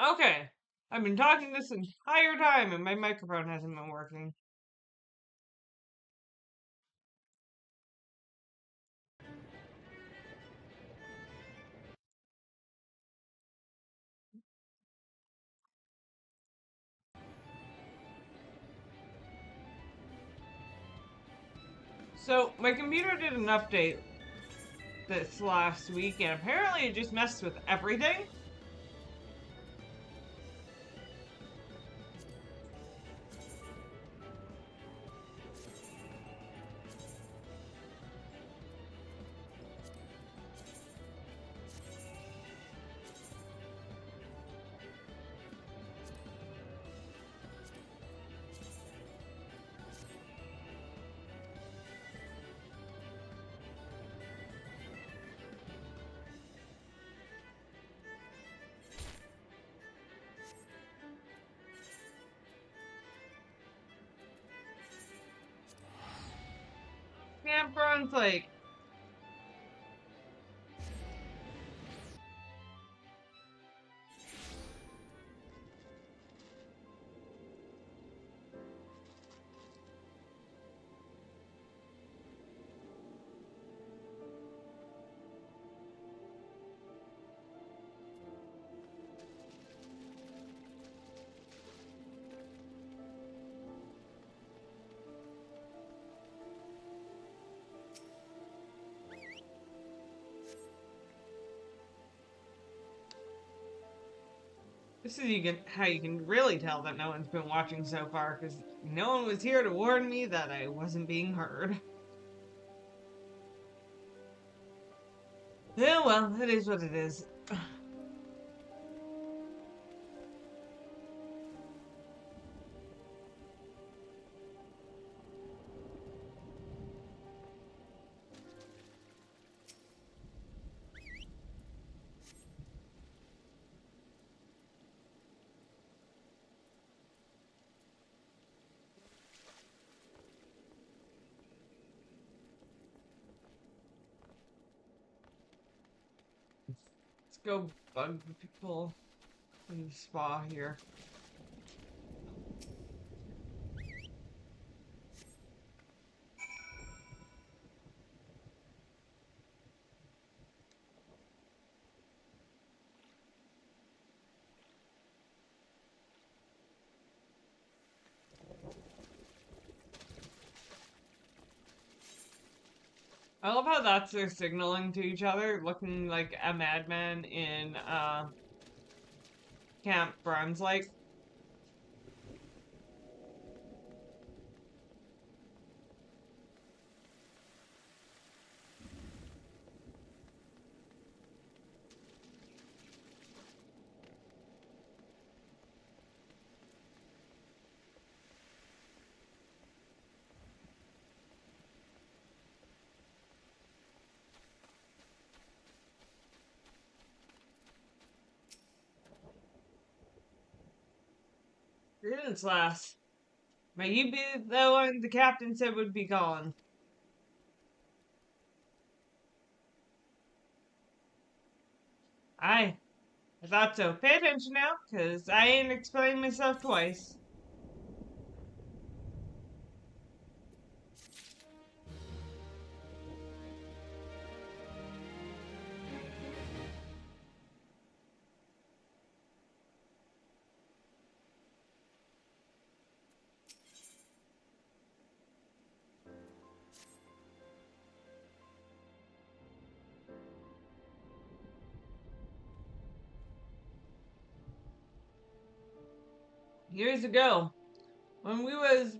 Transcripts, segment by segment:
Okay. I've been talking this entire time and my microphone hasn't been working. So, my computer did an update this last week and apparently it just messed with everything. Campground's like, this is how you can really tell that no one's been watching so far, because no one was here to warn me that I wasn't being heard. Yeah, well, it is what it is. Let's go bug the people in the spa here. I love how that's their signaling to each other, looking like a madman in Camp Brunswick. Greetings, lass. May you be the one the captain said would be calling. Aye, I thought so. Pay attention now, 'cause I ain't explained myself twice. Years ago, when we was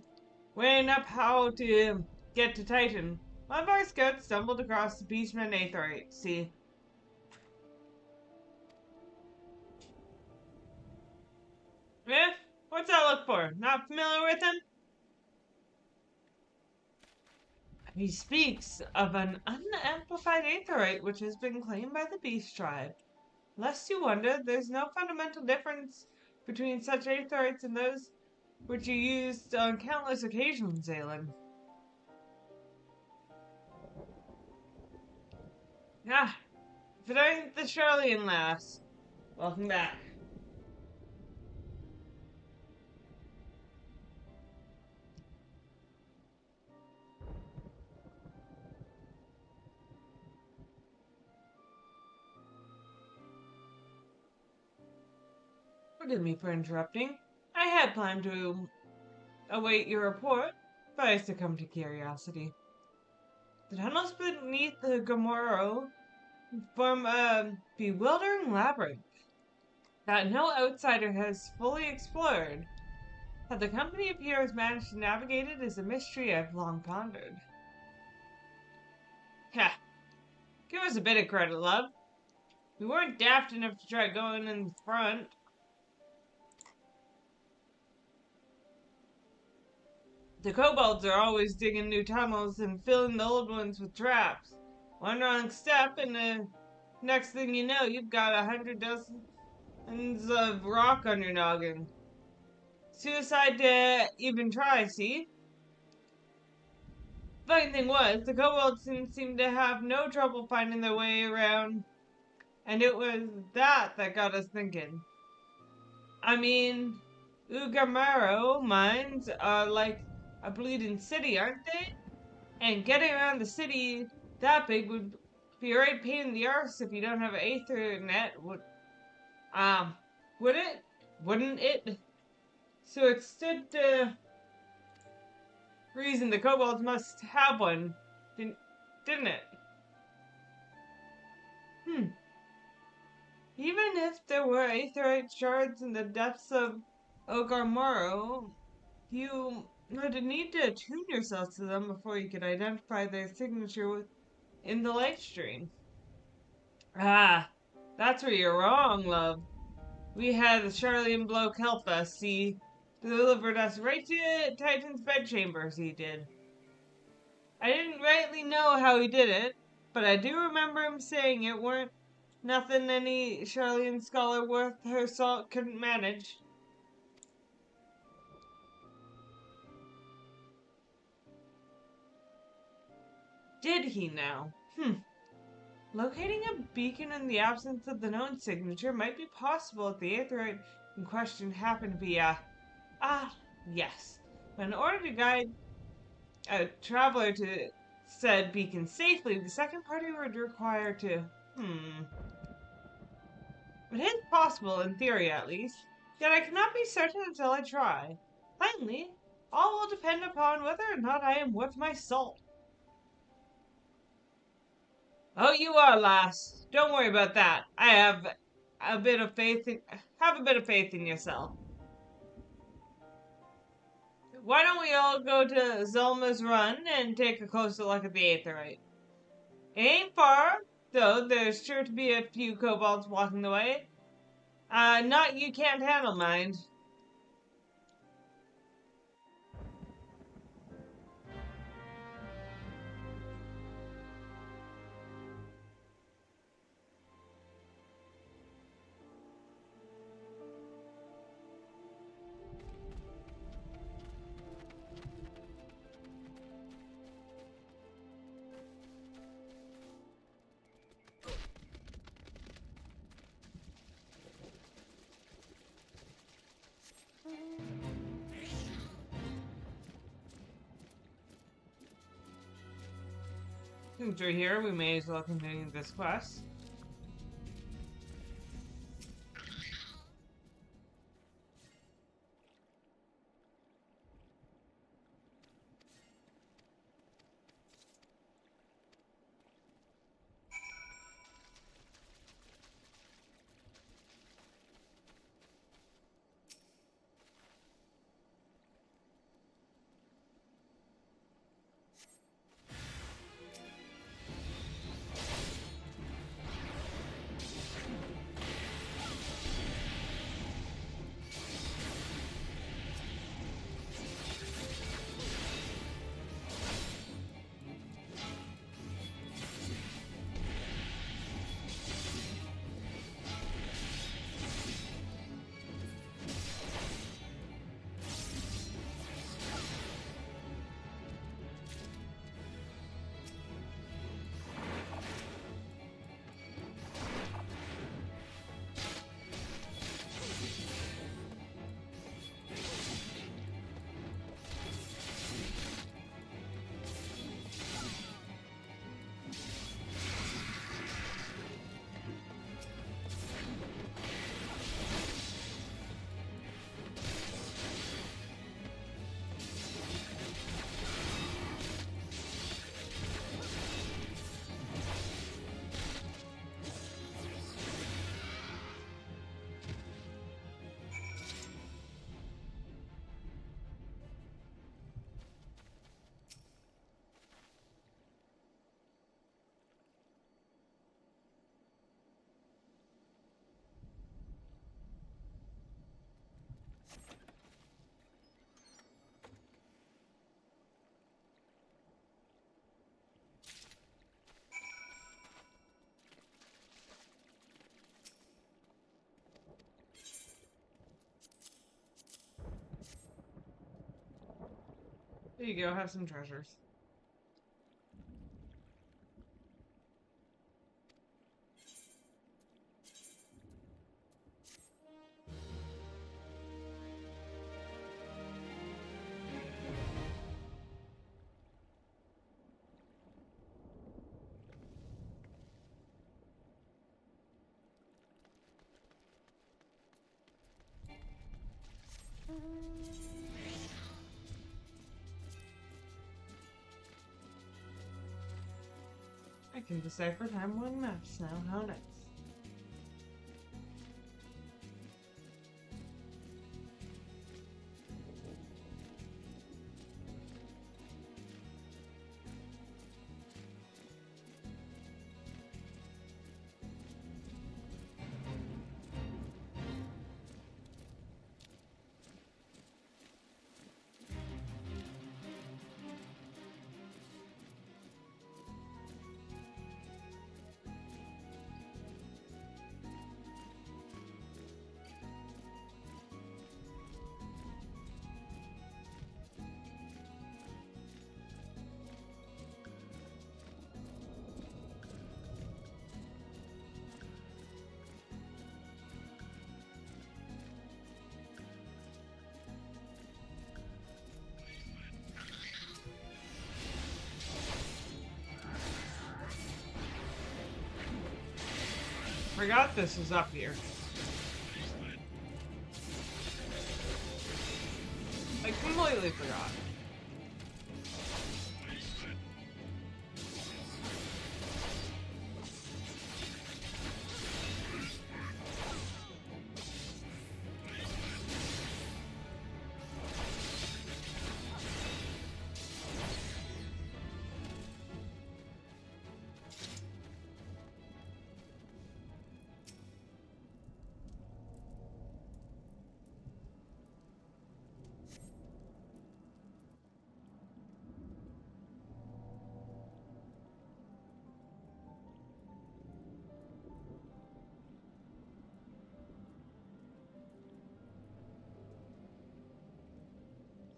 weighing up how to get to Titan, one of our scouts stumbled across the Beastman Aetheryte. See, eh? What's that look for? Not familiar with him? He speaks of an unamplified aetherite which has been claimed by the Beast Tribe. Lest you wonder, there's no fundamental difference between such aetherites and those which you used on countless occasions, Aelin. Ah, if it ain't the Charlian lass. Welcome back. Forgive me for interrupting. I had planned to await your report, but I succumbed to curiosity. The tunnels beneath the Gomorro form a bewildering labyrinth that no outsider has fully explored. How the company of heroes managed to navigate it is a mystery I've long pondered. Ha! Give us a bit of credit, love. We weren't daft enough to try going in front. The kobolds are always digging new tunnels and filling the old ones with traps. One wrong step, and the next thing you know, you've got 100 dozens of rock on your noggin. Suicide to even try, see? Funny thing was, the kobolds didn't seem to have no trouble finding their way around, and it was that got us thinking. I mean, Ugamaro mines are like a bleeding city, aren't they? And getting around the city that big would be a right pain in the arse if you don't have an Ethernet. Um, would it? Wouldn't it? So it stood to reason the kobolds must have one, didn't it? Hmm. Even if there were aetherite shards in the depths of Ogarmoro, you would need to attune yourself to them before you could identify their signature in the light stream. Ah, that's where you're wrong, love. We had the Charlian bloke help us, see, delivered us right to Titann's bedchambers, he did. I didn't rightly know how he did it, but I do remember him saying it weren't nothing any Charlian scholar worth her salt couldn't manage. Did he now? Locating a beacon in the absence of the known signature might be possible if the aetheroid in question happened to be yes. But in order to guide a traveler to said beacon safely, the second party would require to, It is possible, in theory at least, yet I cannot be certain until I try. Finally, all will depend upon whether or not I am worth my salt. Oh, you are, lass. Don't worry about that. I have a bit of faith in yourself. Why don't we all go to Zelma's Run and take a closer look at the aetherite? It ain't far, though there's sure to be a few kobolds walking the way. Not you can't handle, mind. Since we're here, we may as well continue this quest. There you go, have some treasures. I can decipher timeline maps now. How nice. Forgot this was up here. I completely forgot.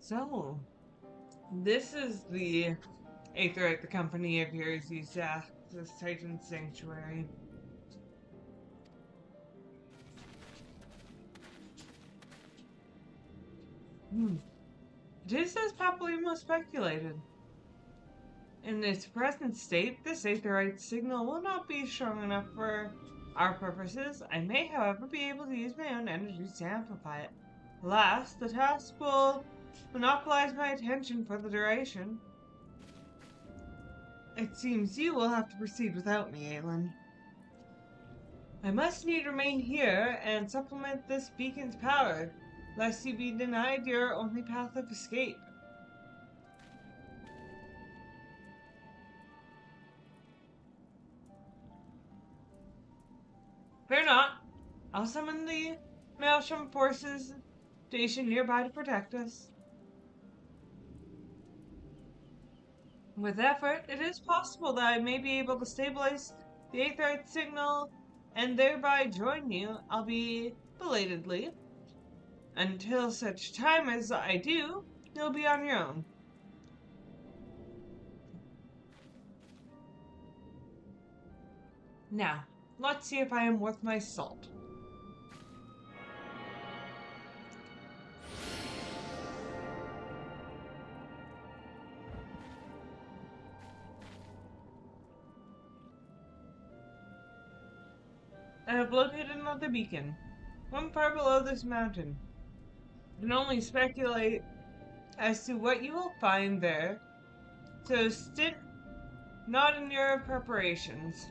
So, this is the Aetherite the company of yours used to access Titan Sanctuary. It is as Papalymo speculated. In its present state, this Aetherite signal will not be strong enough for our purposes. I may, however, be able to use my own energies to amplify it. Alas, the task will monopolize my attention for the duration. It seems you will have to proceed without me, Aelin. I must need remain here and supplement this beacon's power, lest you be denied your only path of escape. Fear not. I'll summon the Maelstrom forces stationed nearby to protect us. With effort, it is possible that I may be able to stabilize the Aetherite signal and thereby join you, albeit belatedly. Until such time as I do, you'll be on your own. Now, let's see if I am worth my salt. I have located another beacon, one far below this mountain. I can only speculate as to what you will find there, so stint not in your preparations.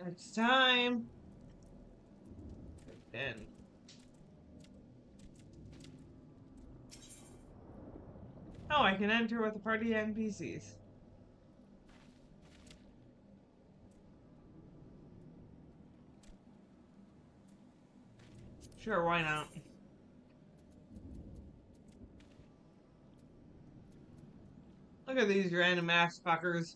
It's time. And oh, I can enter with a party of NPCs. Sure, why not? Look at these random ass fuckers.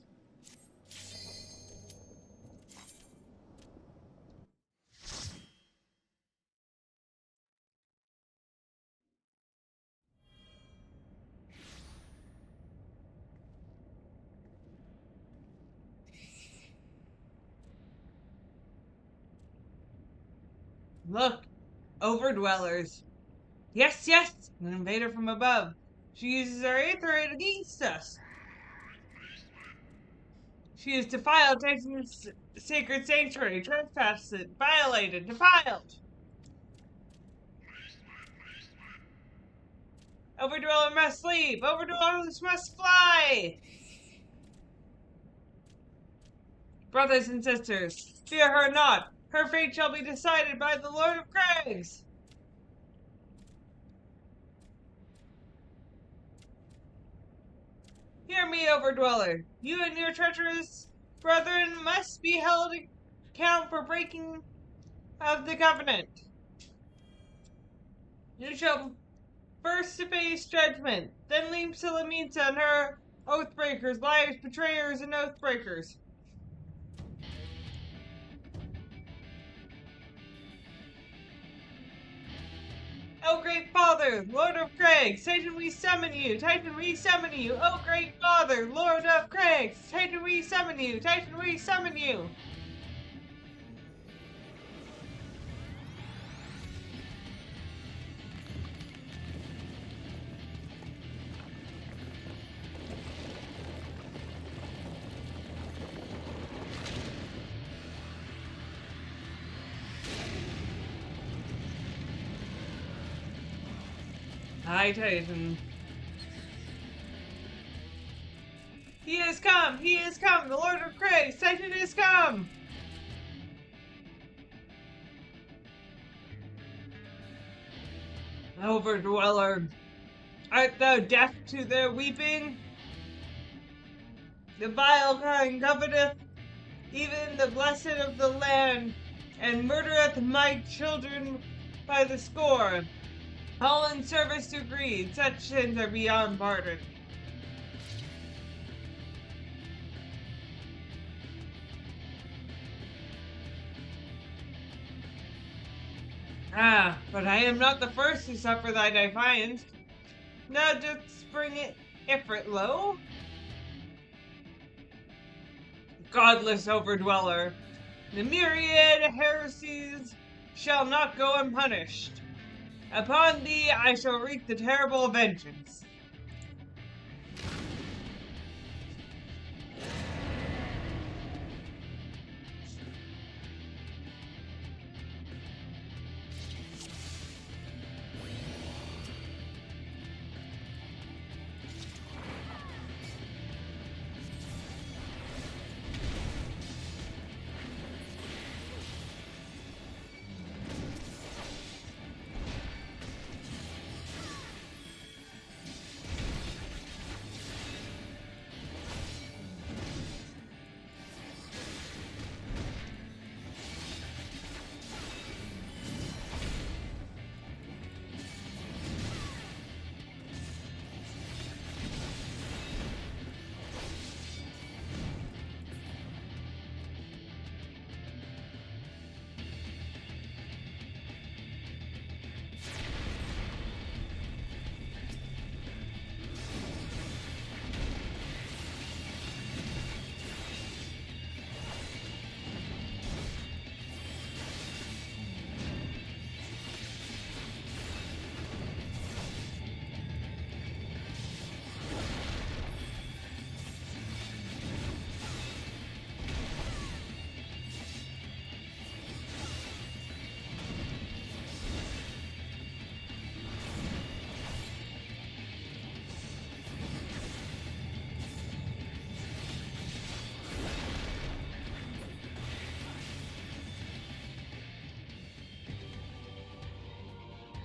Look, overdwellers. Yes, yes, an invader from above. She uses her aetherite against us. She has defiled Titann's sacred sanctuary, trespassed it, violated, defiled. Overdweller must sleep. Overdwellers must fly. Brothers and sisters, fear her not. Her fate shall be decided by the Lord of Crags. Hear me, Overdweller. You and your treacherous brethren must be held account for breaking of the covenant. You shall first face judgment, then leave Silamita and her oathbreakers, liars, betrayers, and oathbreakers. O great Father, Lord of Crags, Titan we summon you, Titan we summon you, O great Father, Lord of Crags, Titan we summon you, Titan we summon you. Hi, Titan. He has come! He has come! The Lord of Crags! Titan has come! Overdweller, art thou deaf to their weeping? The vile kind coveteth even the blessed of the land, and murdereth my children by the score. All in service to greed, such sins are beyond pardon. Ah, but I am not the first to suffer thy defiance. Now just bring it Ifrit low. Godless overdweller, the myriad heresies shall not go unpunished. Upon thee I shall wreak the terrible vengeance.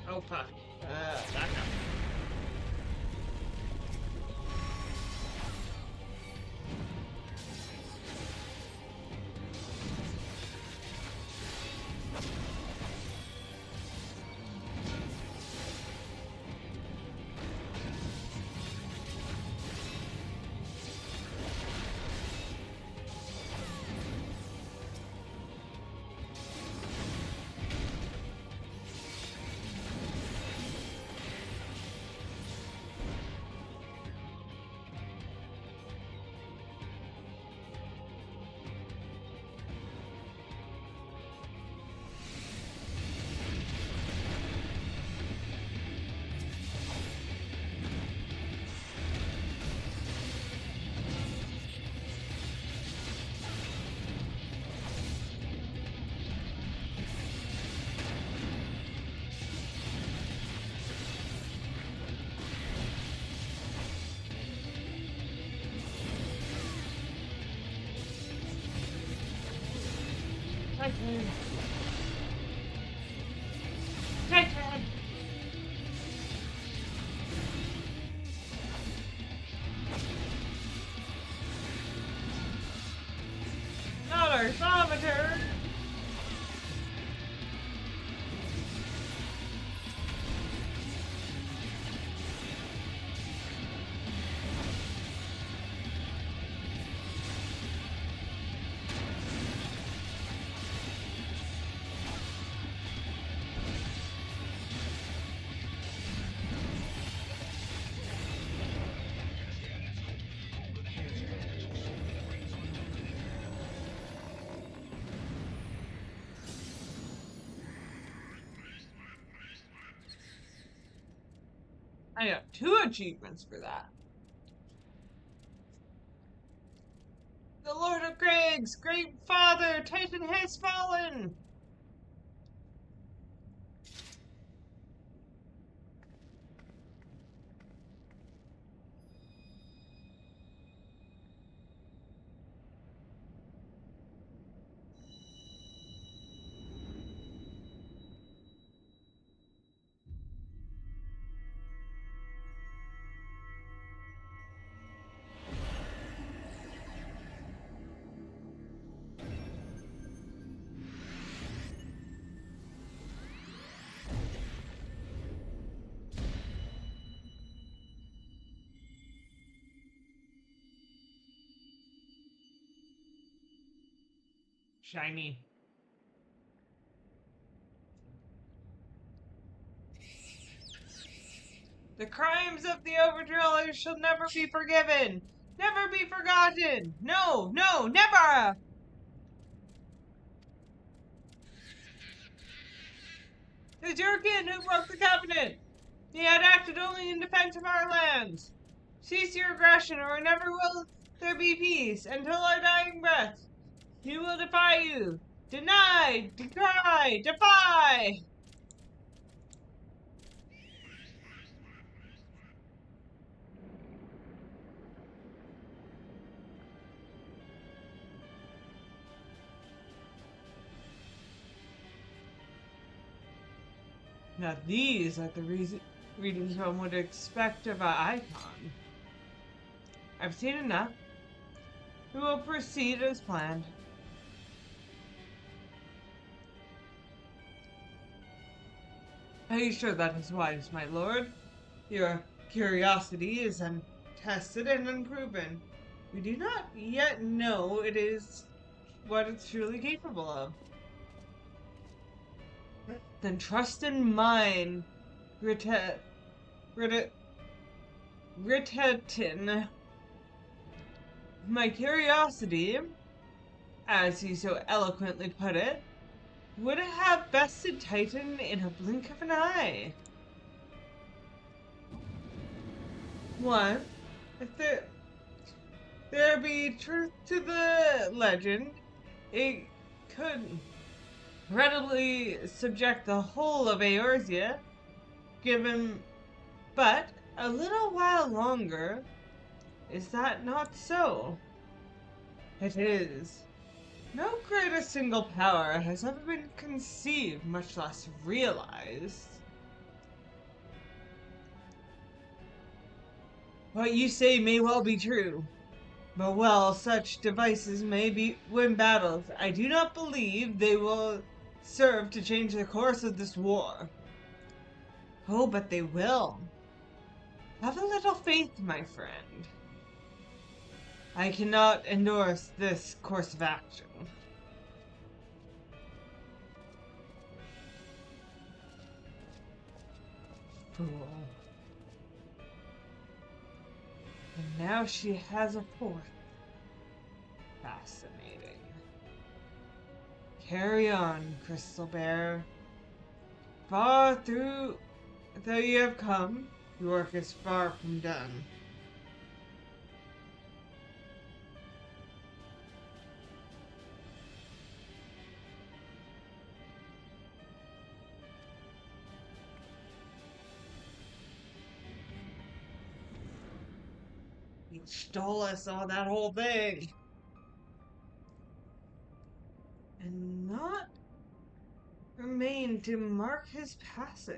Oh fuck. Back up. Titannn! Titannn! Not our Somater! I got 2 achievements for that. The Lord of Greg's great father, Titannn has fallen! Shiny. The crimes of the Overdrillers shall never be forgiven! Never be forgotten! No, no, never! It was Jurgen who broke the covenant! He had acted only in defense of our lands! Cease your aggression, or never will there be peace until our dying breath! He will defy you! Deny! Decry! Defy! Now these are the readings one would expect of an icon. I've seen enough. We will proceed as planned. Are you sure that is wise, my lord? Your curiosity is untested and unproven. We do not yet know it is what it's truly capable of. Then trust in mine, Tittann. My curiosity, as he so eloquently put it, would have bested Titannn in a blink of an eye. One, if there be truth to the legend, it could readily subject the whole of Eorzea, given but a little while longer. Is that not so? It is. No greater single power has ever been conceived, much less realized. What you say may well be true, but while such devices may win battles, I do not believe they will serve to change the course of this war. Oh, but they will. Have a little faith, my friend. I cannot endorse this course of action. Fool. And now she has a 4th. Fascinating. Carry on, Crystal Bear. Far through though you have come, your work is far from done. You stole us all that whole thing. and not remain to mark his passing.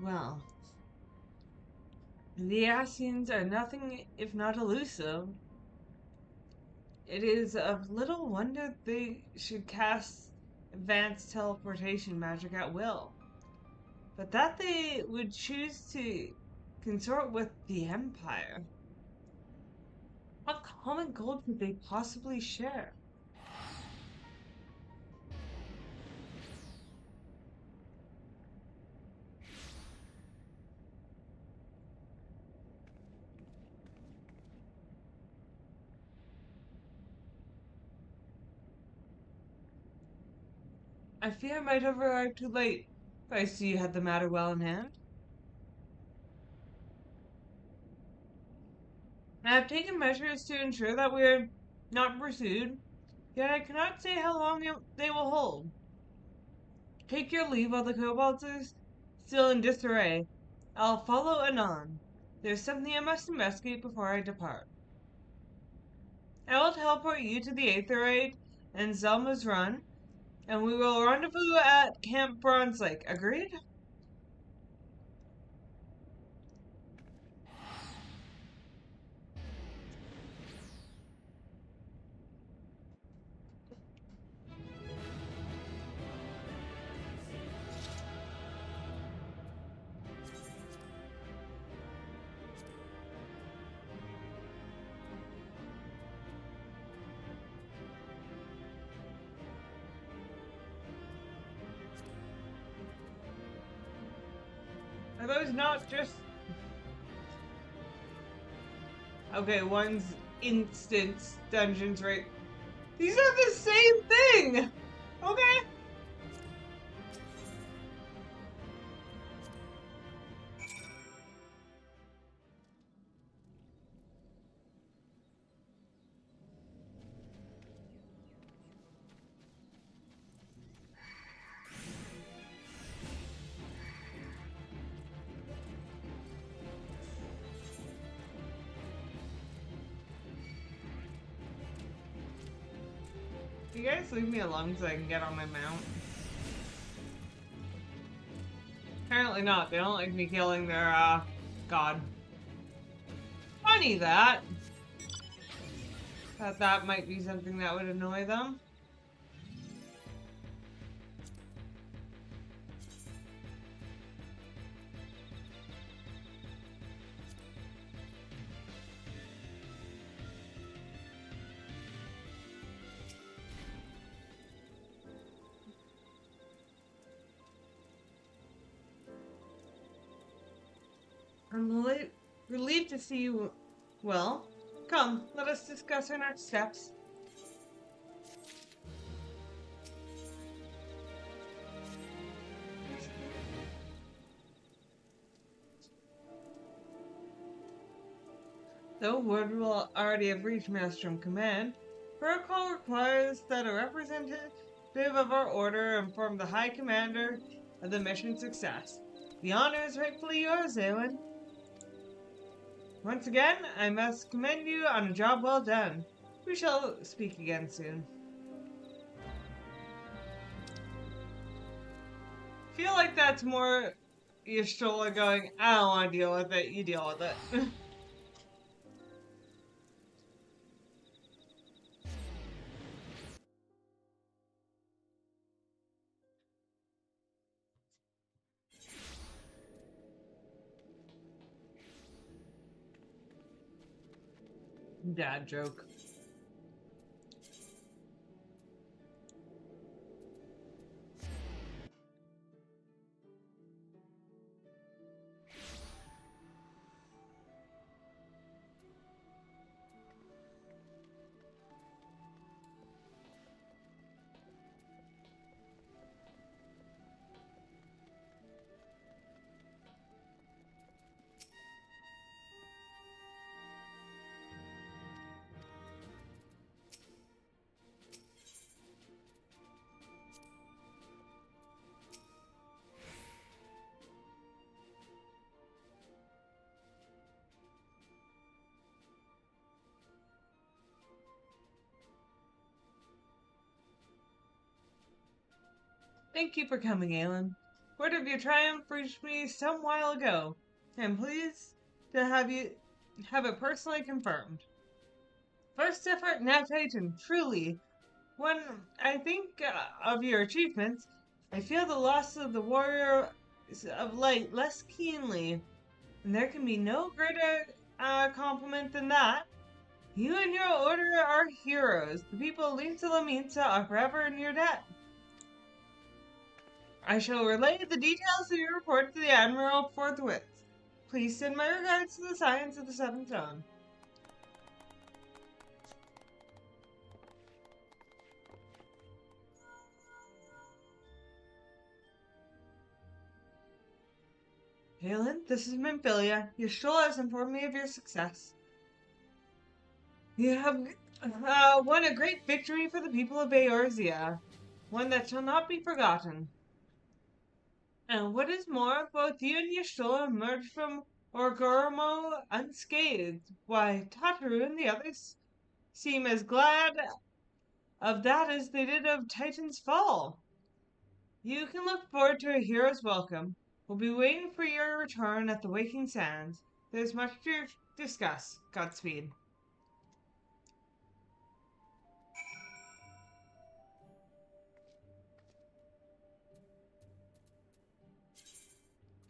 Well, the Ascians are nothing if not elusive. It is of little wonder they should cast advanced teleportation magic at will. But that they would choose to consort with the Empire. What common goal could they possibly share? I fear I might have arrived too late, but I see you had the matter well in hand. I have taken measures to ensure that we are not pursued, yet I cannot say how long they will hold. Take your leave while the kobolds are still in disarray. I'll follow anon. There's something I must investigate before I depart. I will teleport you to the Aetherite and Zelma's Run, and we will rendezvous at Camp Bronze Lake. Agreed? Are those not just... Okay, one's instance dungeons, right? These are the same thing! Okay. You guys leave me alone so I can get on my mount? Apparently not. They don't like me killing their, god. Funny that. Thought that might be something that would annoy them. I'm relieved to see you. Well, come, let us discuss our next steps. Though word will already have reached Maelstrom Command, protocol requires that a representative of our order inform the High Commander of the mission's success. The honor is rightfully yours, Aelin. Once again, I must commend you on a job well done. We shall speak again soon. Feel like that's more Y'shtola going, I don't want to deal with it, you deal with it. Dad joke. Thank you for coming, Aelin. Word of your triumph reached me some while ago. I'm pleased to have it personally confirmed. First effort, now Titannn, truly. When I think of your achievements, I feel the loss of the warrior of light less keenly, and there can be no greater compliment than that. You and your order are heroes. The people of Linta Laminta are forever in your debt. I shall relay the details of your report to the Admiral forthwith. Please send my regards to the Science of the Seventh Dawn. Aelin, this is Memphilia. Yashul has informed me of your success. You have won a great victory for the people of Eorzea, one that shall not be forgotten. And what is more, both you and Yashul emerged from Orgoromo unscathed. Why, Tataru and the others seem as glad of that as they did of Titan's fall. You can look forward to a hero's welcome. We'll be waiting for your return at the Waking Sands. There's much to discuss. Godspeed.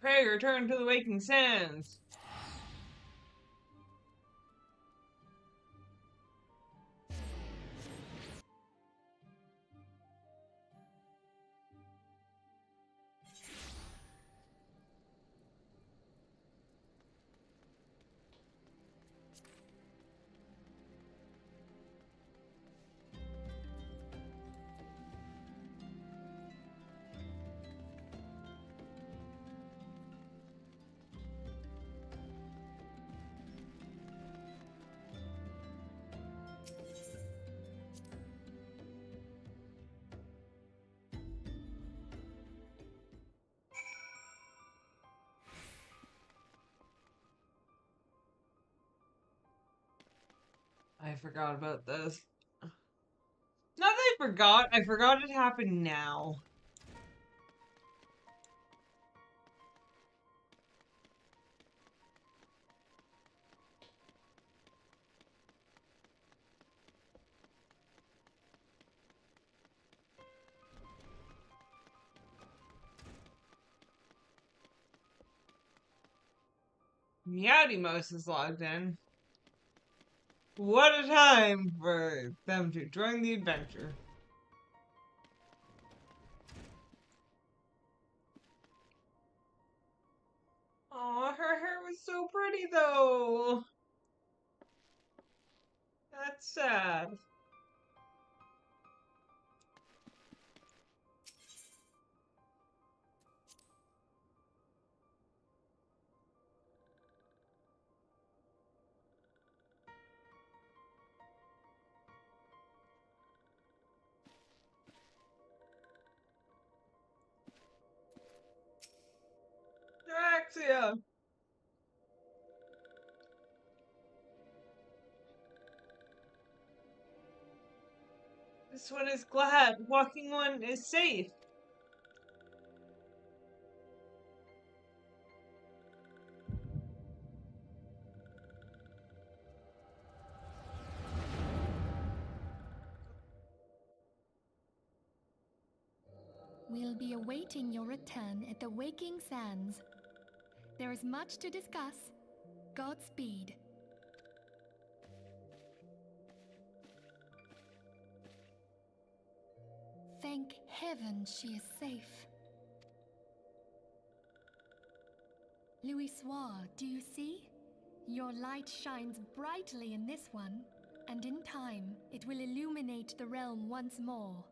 Pray return to the Waking Sands. I forgot about this. Not that I forgot it happened now. Meowdymos is logged in. What a time for them to join the adventure. Aw, her hair was so pretty though. That's sad. Draxia! This one is glad. Walking one is safe. We'll be awaiting your return at the Waking Sands. There is much to discuss. Godspeed. Thank heaven she is safe. Louisoire, do you see? Your light shines brightly in this one, and in time it will illuminate the realm once more.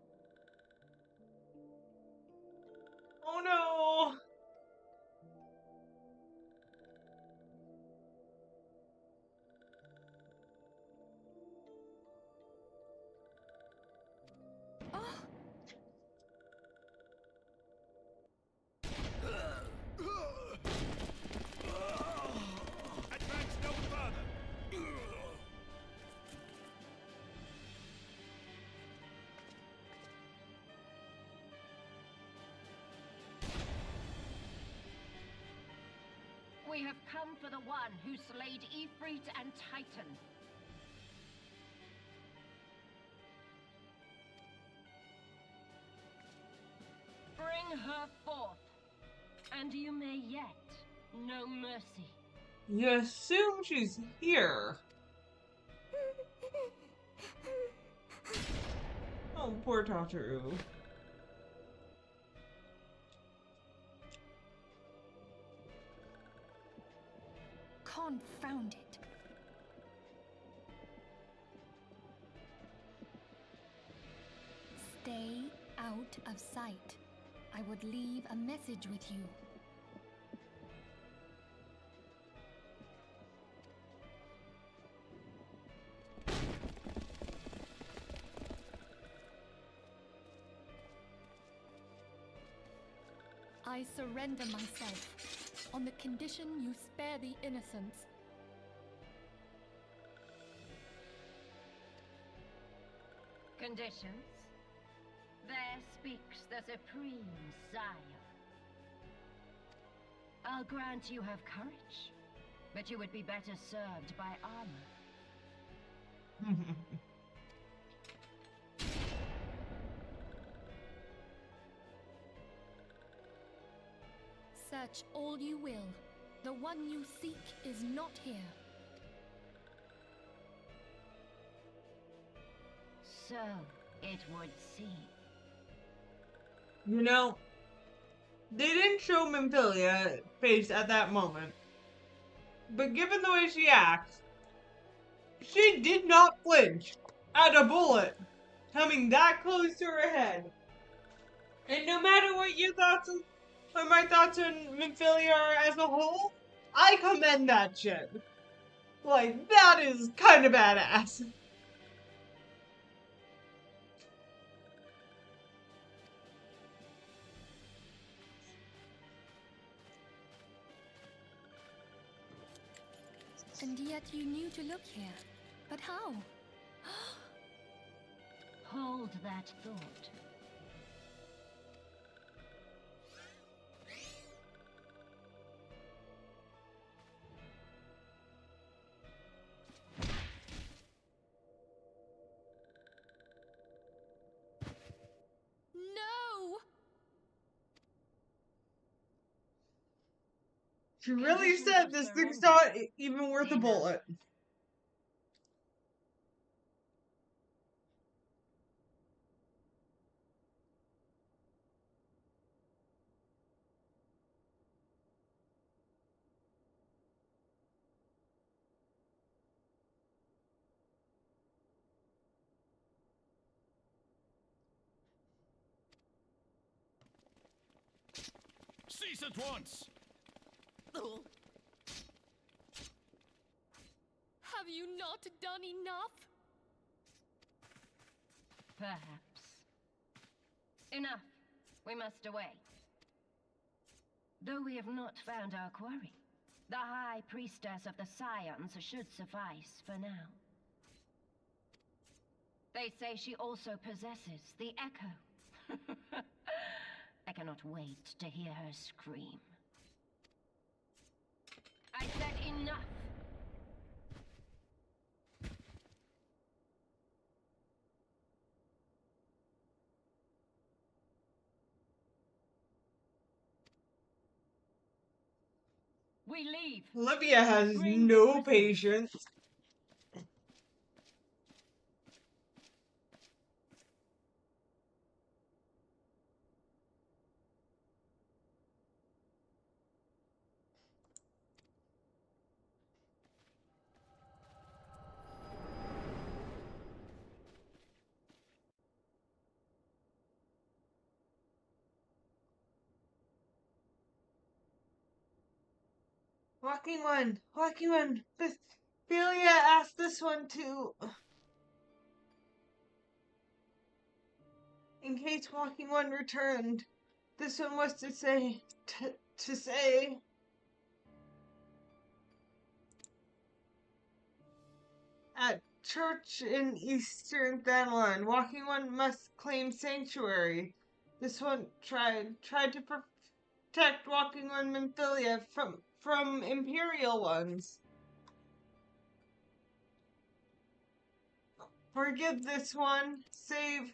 Oh no! Advance no further! We have come for the one who slayed Ifrit and Titannn. Bring her forth, and you may yet know mercy. You assume she's here. Oh, poor Tataru. Confound it. Stay out of sight. I would leave a message with you. I surrender myself, on the condition you spare the innocents. Conditions? There speaks the Supreme Sire. I'll grant you have courage, but you would be better served by armor. Search all you will. The one you seek is not here. So it would seem. You know, they didn't show Minfilia's face at that moment. But given the way she acts, she did not flinch at a bullet coming that close to her head. And no matter what your thoughts or my thoughts on Minfilia are as a whole, I commend that shit. Like, that is kind of badass. And yet you knew to look here. But how? Hold that thought. No! She really Conditions said of this thing's surrender. not even worth a Enough. bullet. Cease at once! Have you not done enough? Perhaps. Enough. We must away. Though we have not found our quarry, the High Priestess of the Scions should suffice for now. They say she also possesses the Echo. I cannot wait to hear her scream. I said enough! We leave! Olivia has Bring the no prisoners. patience. Walking one. Ophelia asked this one too. In case Walking One returned, this one was to say, at church in Eastern Thanlan, Walking One must claim sanctuary. This one tried to protect walking on Memphilia from Imperial ones. Forgive this one. Save.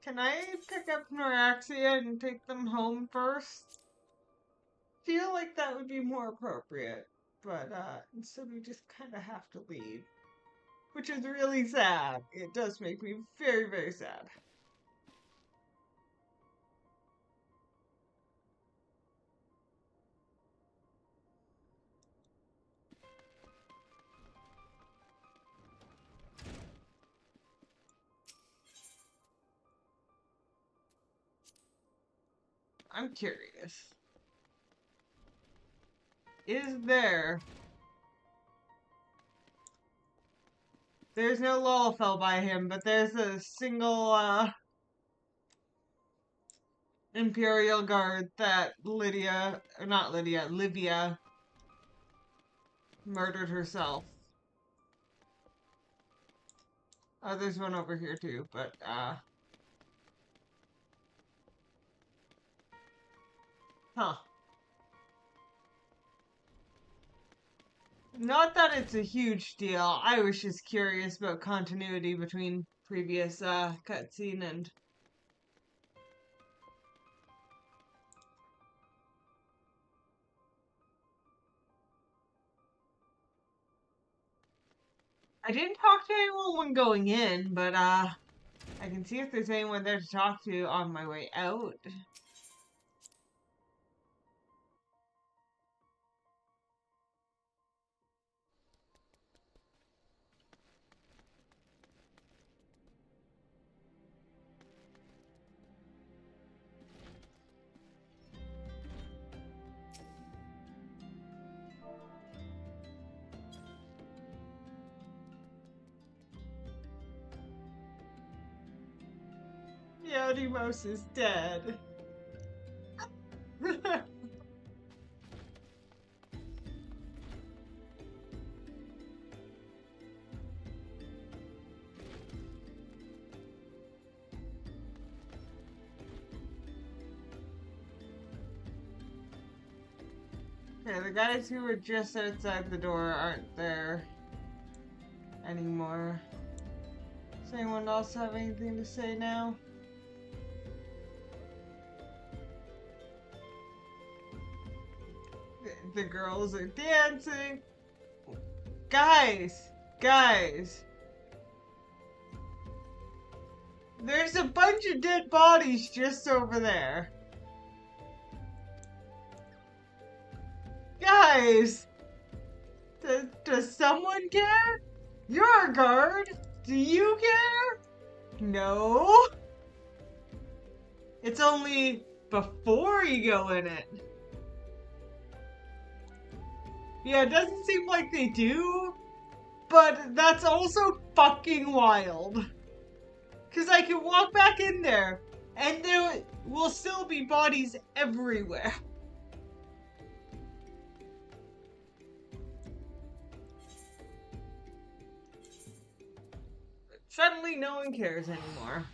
Can I pick up Noraxia and take them home first? Feel like that would be more appropriate. But instead we just kind of have to leave. Which is really sad. It does make me very, very sad. I'm curious. Is there... There's no Lullafell by him, but there's a single, Imperial Guard that Livia murdered herself. Oh, there's one over here too, but, huh. Not that it's a huge deal. I was just curious about continuity between previous, cutscene and... I didn't talk to anyone when going in, but, I can see if there's anyone there to talk to on my way out. Yodimos is dead. Okay, the guys who were just outside the door aren't there anymore. Does anyone else have anything to say now? The girls are dancing. Guys! There's a bunch of dead bodies just over there. Guys! Does someone care? You're a guard. Do you care? No? It's only before you go in it. Yeah, it doesn't seem like they do, but that's also fucking wild. Because I can walk back in there, and there will still be bodies everywhere. Suddenly no one cares anymore.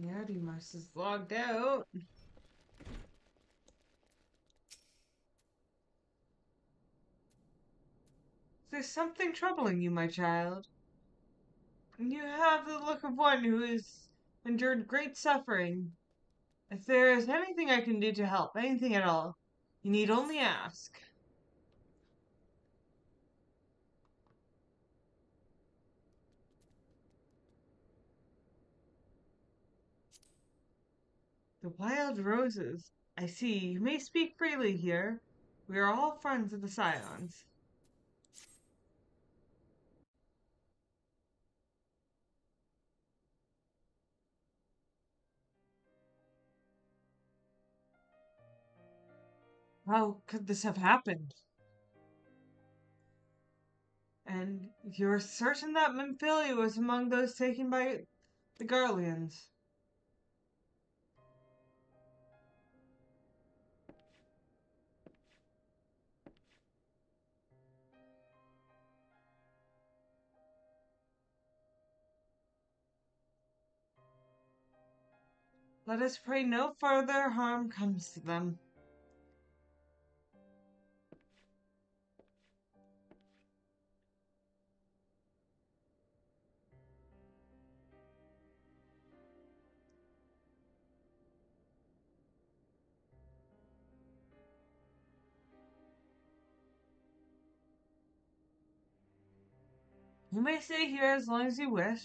Yeah, Demas is logged out. There's something troubling you, my child. You have the look of one who has endured great suffering. If there is anything I can do to help, anything at all, you need only ask. The wild roses. I see. You may speak freely here. We are all friends of the Scions. How could this have happened? And you're certain that Memphilia was among those taken by the Garleans? Let us pray no further harm comes to them. You may stay here as long as you wish.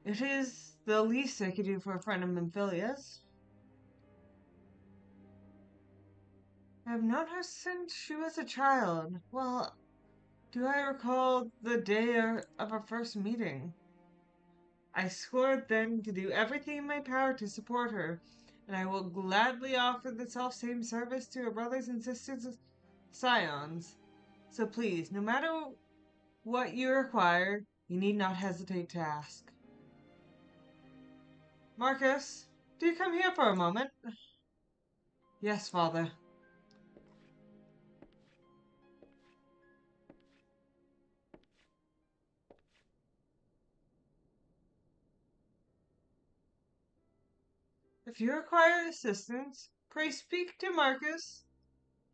It is the least I could do for a friend of Memphilia's. I have known her since she was a child. Well, do I recall the day of our first meeting? I swore then to do everything in my power to support her, and I will gladly offer the self-same service to her brothers and sisters Scions. So please, no matter what you require, you need not hesitate to ask. Marcus, do you come here for a moment? Yes, father. If you require assistance, pray speak to Marcus.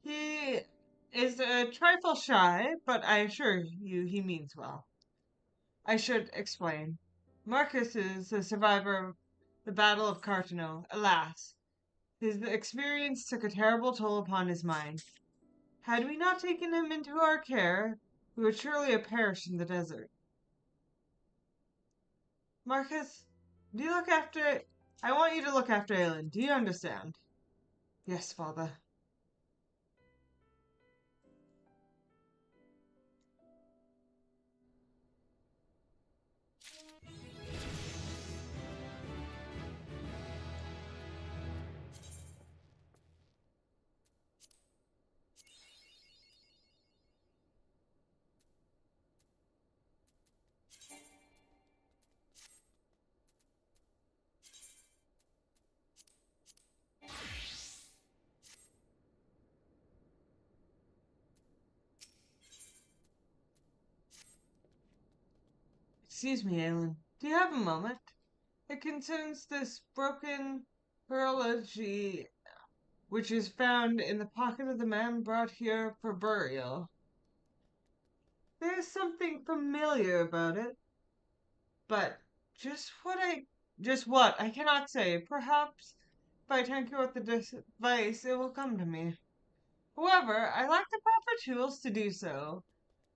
He is a trifle shy, but I assure you he means well. I should explain. Marcus is a survivor of the Battle of Cartano. Alas, his experience took a terrible toll upon his mind. Had we not taken him into our care, we would surely have perished in the desert. Marcus, do you look after... I want you to look after Aelin. Do you understand? Yes, father. Excuse me, Aelin. Do you have a moment? It concerns this broken horology which is found in the pocket of the man brought here for burial. There is something familiar about it, but just what I cannot say. Perhaps if I tinker with the device, it will come to me. However, I lack the proper tools to do so.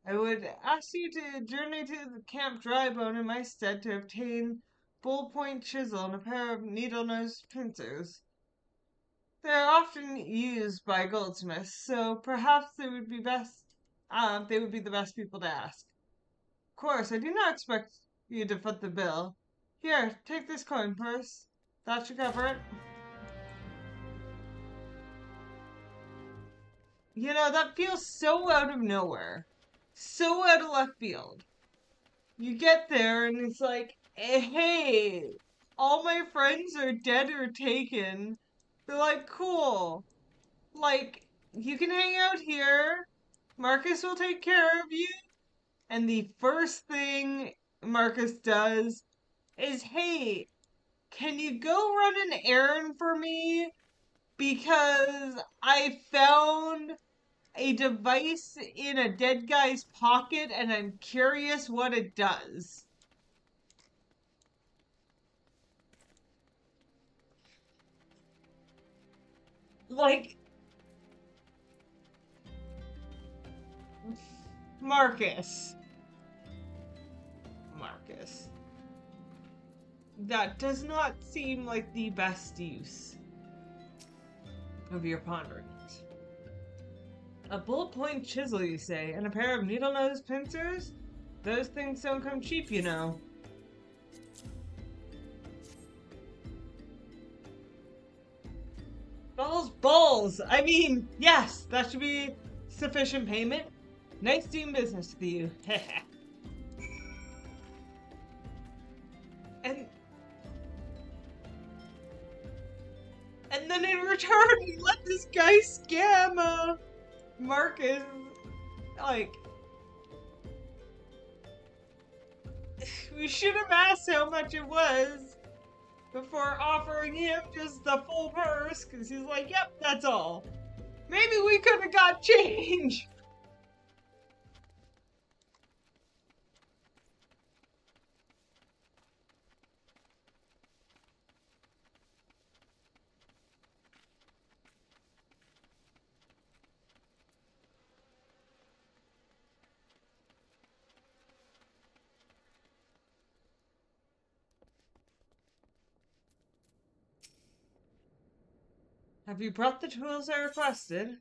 I would ask you to journey to the Camp Drybone in my stead to obtain bull-point chisel and a pair of needle-nose pincers. They are often used by goldsmiths, so perhaps they would be the best people to ask. Of course, I do not expect you to foot the bill. Here, take this coin purse. That should cover it. You know, that feels so out of nowhere. So out of left field. You get there and it's like, hey, all my friends are dead or taken. They're like, cool. Like, you can hang out here. Marcus will take care of you. And the first thing Marcus does is, hey, can you go run an errand for me? Because I found a device in a dead guy's pocket and I'm curious what it does. Like, Marcus. Marcus. That does not seem like the best use of your ponderings. A bullet point chisel, you say, and a pair of needle nose pincers? Those things don't come cheap, you know. Balls! I mean, yes, that should be sufficient payment. Nice doing business with you. and and then in return, you let this guy scam Marcus. Like, we should have asked how much it was before offering him just the full purse, because he's like, yep, that's all. Maybe we could have got change. Have you brought the tools I requested?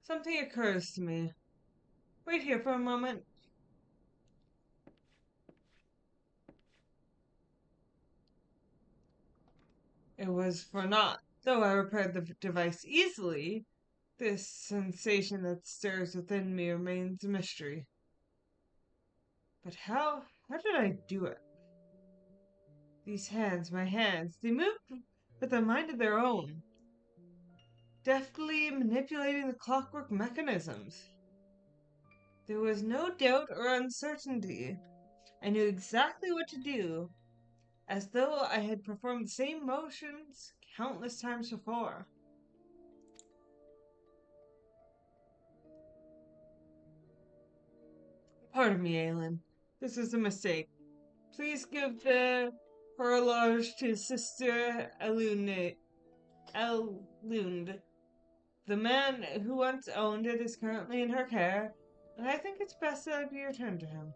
Something occurs to me. Wait here for a moment. It was for naught. Though I repaired the device easily, this sensation that stirs within me remains a mystery. But how did I do it? These hands, my hands, they moved with a mind of their own, deftly manipulating the clockwork mechanisms. There was no doubt or uncertainty. I knew exactly what to do, as though I had performed the same motions countless times before. Pardon me, Aelin. This was a mistake. Please give the horloge to Sister Elunde. Elund. The man who once owned it is currently in her care, and I think it's best that I be returned to him.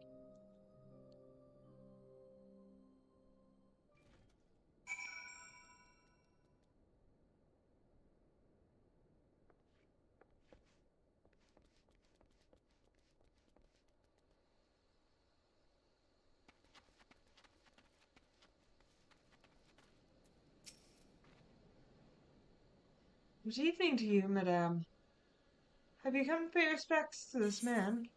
Good evening to you, madame. Have you come to pay respects to this man?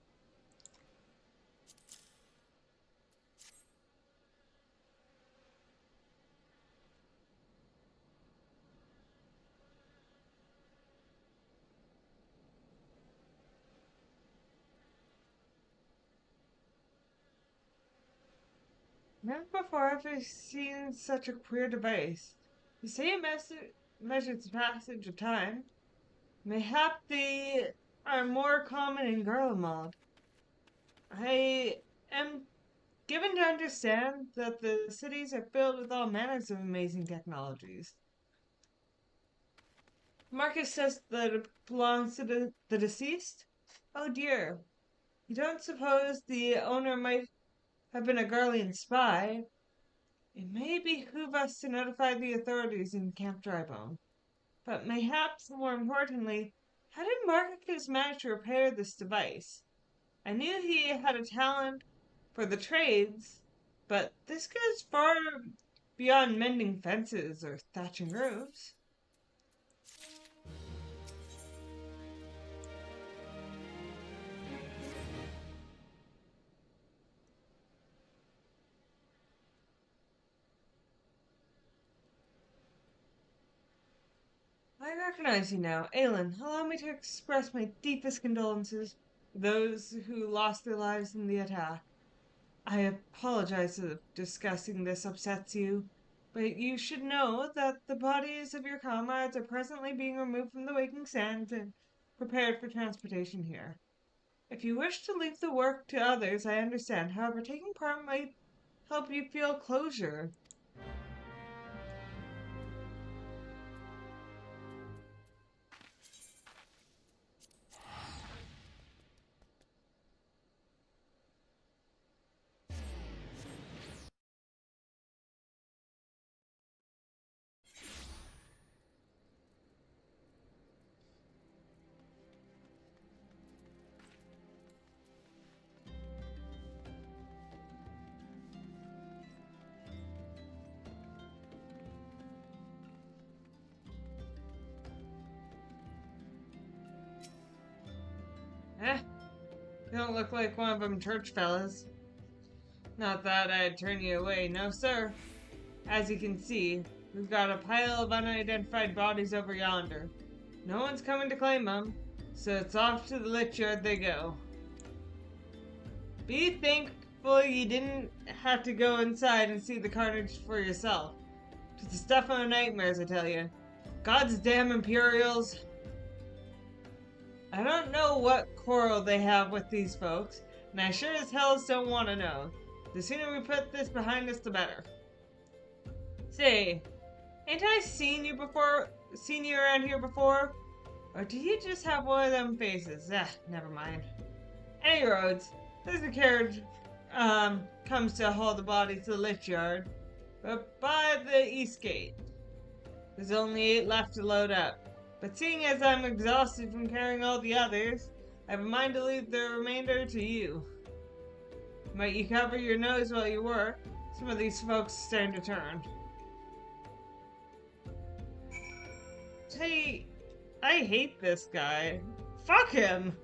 Never before have I seen such a queer device. The same measures the passage of time. Mayhap they are more common in Garlemald. I am given to understand that the cities are filled with all manners of amazing technologies. Marcus says that it belongs to the deceased? Oh dear. You don't suppose the owner might have been a Garlean spy? It may behoove us to notify the authorities in Camp Drybone. But mayhaps more importantly, how did Marcus manage to repair this device? I knew he had a talent for the trades, but this goes far beyond mending fences or thatching roofs. I recognize you now. Aelin, allow me to express my deepest condolences to those who lost their lives in the attack. I apologize if discussing this upsets you, but you should know that the bodies of your comrades are presently being removed from the Waking Sands and prepared for transportation here. If you wish to leave the work to others, I understand. However, taking part might help you feel closure. Eh, you don't look like one of them church fellas. Not that I'd turn you away, no sir. As you can see, we've got a pile of unidentified bodies over yonder. No one's coming to claim them, so it's off to the lich yard they go. Be thankful you didn't have to go inside and see the carnage for yourself. It's the stuff of nightmares, I tell you. God's damn Imperials. I don't know what quarrel they have with these folks, and I sure as hell don't want to know. The sooner we put this behind us, the better. Say, ain't I seen you around here before? Or do you just have one of them faces? Never mind. Any roads, there's a carriage, comes to haul the body to the lich yard, but by the east gate. There's only 8 left to load up. But seeing as I'm exhausted from carrying all the others, I have a mind to leave the remainder to you. Might you cover your nose while you work? Some of these folks stand to turn. Hey, I hate this guy. Fuck him!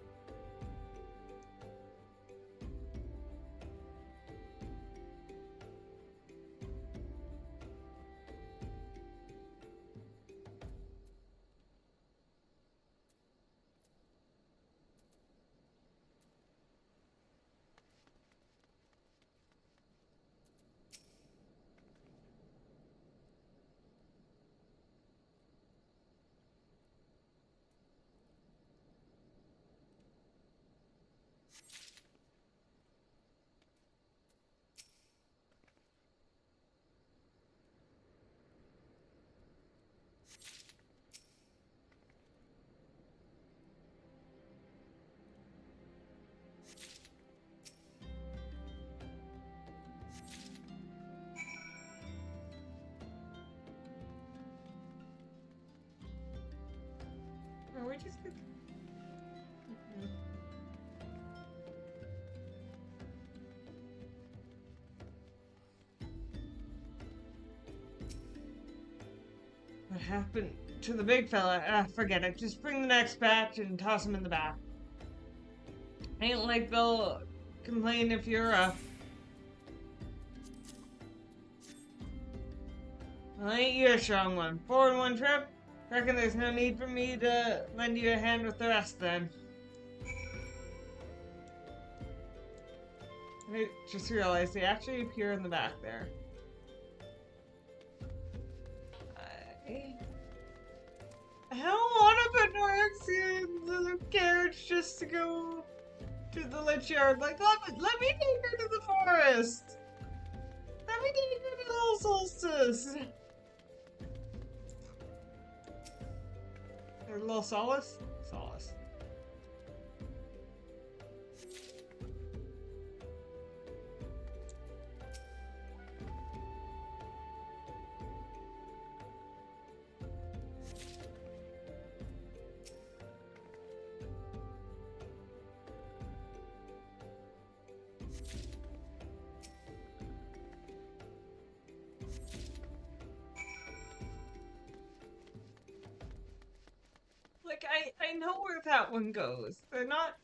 Are we just... What happened to the big fella? Forget it. Just bring the next batch and toss him in the back. Ain't like they'll complain if you're Well, ain't you a strong one? 4 in 1 trip? Reckon there's no need for me to lend you a hand with the rest then. I just realized they actually appear in the back there. I don't want to put Norexia in the carriage just to go to the lich yard. Like, let me take her to the forest. Let me take her to Little Solstice. Or Little Solace? Solace. Like, I know where that one goes. They're not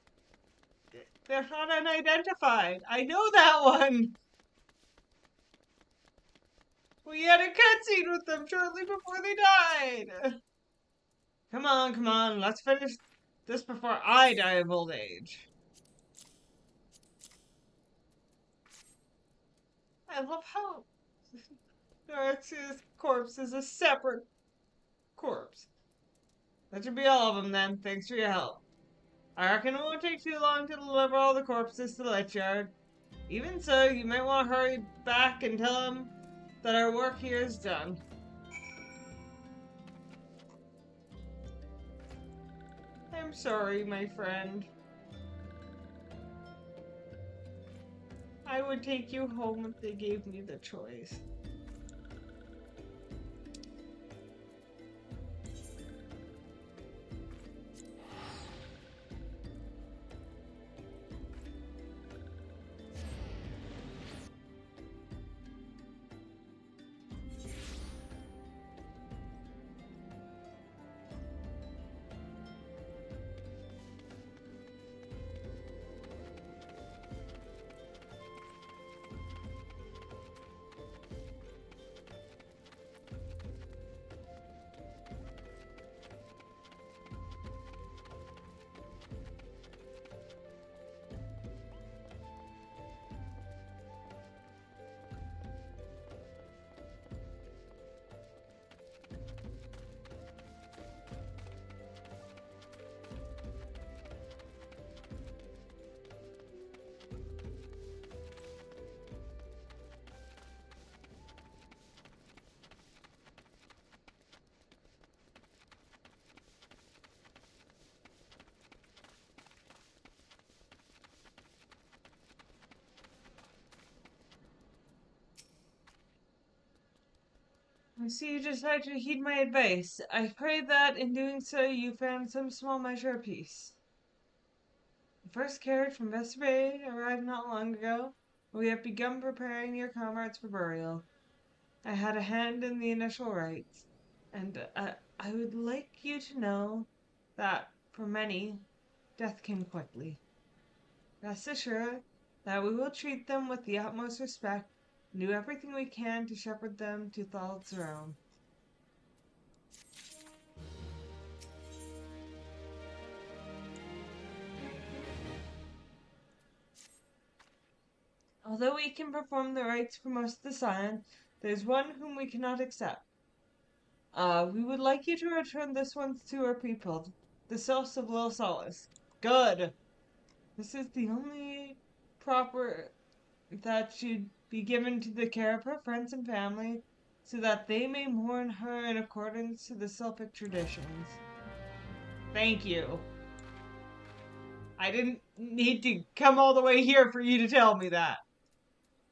unidentified. I know that one. We had a cutscene with them shortly before they died. Come on, let's finish this before I die of old age. I love how Norexia's corpse is a separate corpse. That should be all of them then. Thanks for your help. I reckon it won't take too long to deliver all the corpses to the lich yard. Even so, you might want to hurry back and tell them that our work here is done. I'm sorry, my friend. I would take you home if they gave me the choice. I see you decided to heed my advice. I pray that in doing so you found some small measure of peace. The first carriage from Vesperay arrived not long ago. We have begun preparing your comrades for burial. I had a hand in the initial rites, and I would like you to know that, for many, death came quickly. Rest assured that we will treat them with the utmost respect and do everything we can to shepherd them to Thal's realm. Although we can perform the rites for most of the Scion, there's one whom we cannot accept. We would like you to return this one to our people, the Sylphs of Lil Solace. Good! This is the only proper that should be given to the care of her friends and family, so that they may mourn her in accordance to the Sylphic traditions. Thank you. I didn't need to come all the way here for you to tell me that.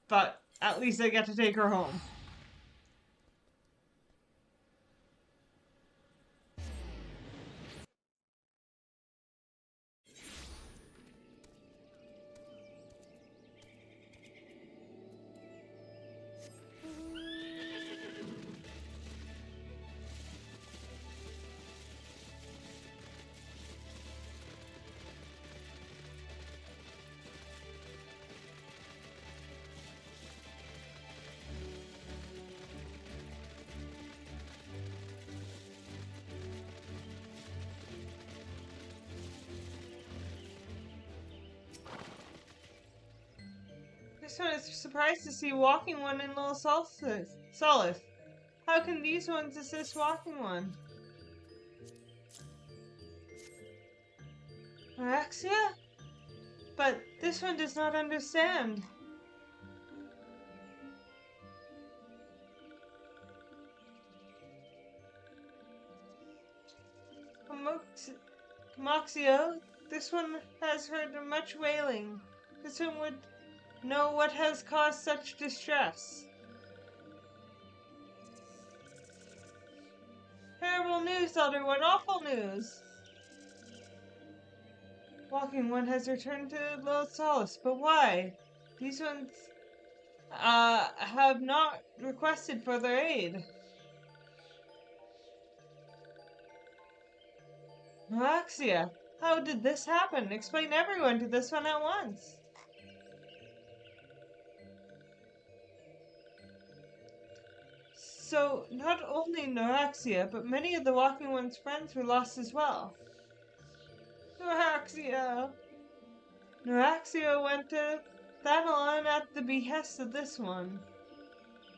But at least I get to take her home. This one is surprised to see Walking One in Little Solace. How can these ones assist Walking One? Alexia? But this one does not understand. Moxio, this one has heard much wailing. This one would know what has caused such distress. Terrible news, Elder One, awful news! Walking One has returned to Little Solace, but why? These ones, have not requested further aid. Alexia, how did this happen? Explain everyone to this one at once. So, not only Noraxia, but many of the Walking One's friends were lost as well. Noraxia! Noraxia went to Titannn at the behest of this one.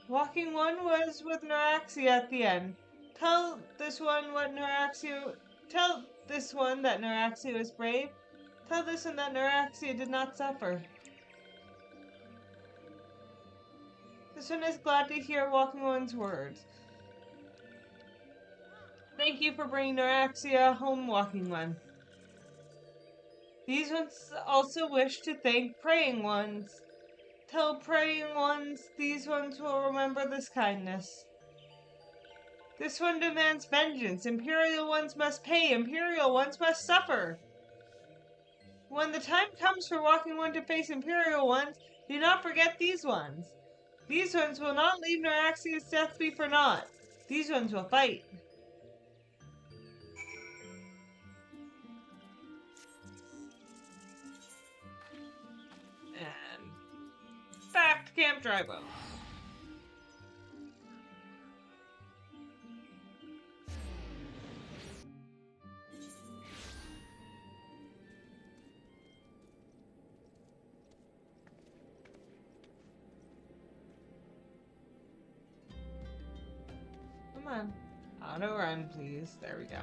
Walking One was with Noraxia at the end. Tell this one that Noraxia was brave. Tell this one that Noraxia did not suffer. This one is glad to hear Walking One's words. Thank you for bringing Noraxia home, Walking One. These ones also wish to thank Praying Ones. Tell Praying Ones these ones will remember this kindness. This one demands vengeance. Imperial ones must pay. Imperial ones must suffer. When the time comes for Walking One to face Imperial ones, do not forget these ones. These ones will not leave Noraxia's death be for naught. These ones will fight. And back to Camp Drybones. Come on. Auto run, please. There we go.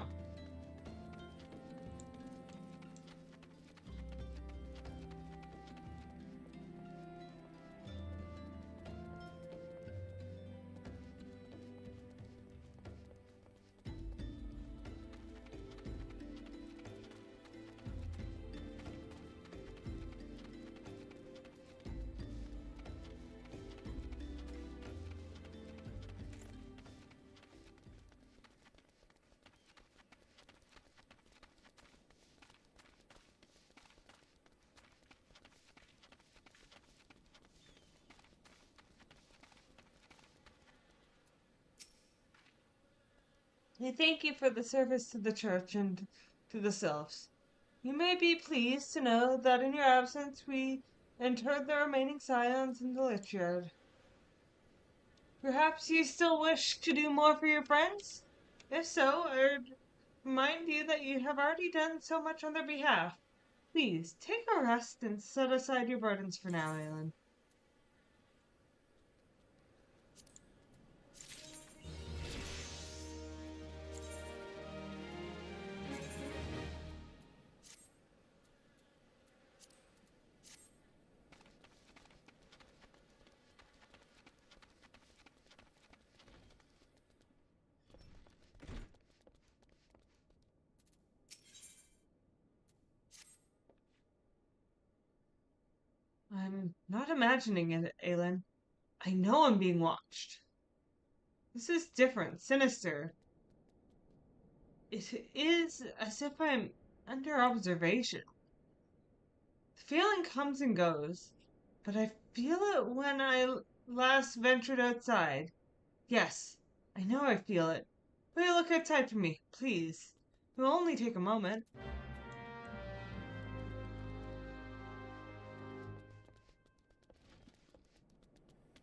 I thank you for the service to the church and to the sylphs. You may be pleased to know that in your absence we interred the remaining scions in the Lichyard. Perhaps you still wish to do more for your friends? If so, I would remind you that you have already done so much on their behalf. Please, take a rest and set aside your burdens for now, Aelin. I'm not imagining it, Aelin. I know I'm being watched. This is different, sinister. It is as if I'm under observation. The feeling comes and goes, but I feel it when I last ventured outside. Yes, I know I feel it. Will you look outside for me, please? It will only take a moment.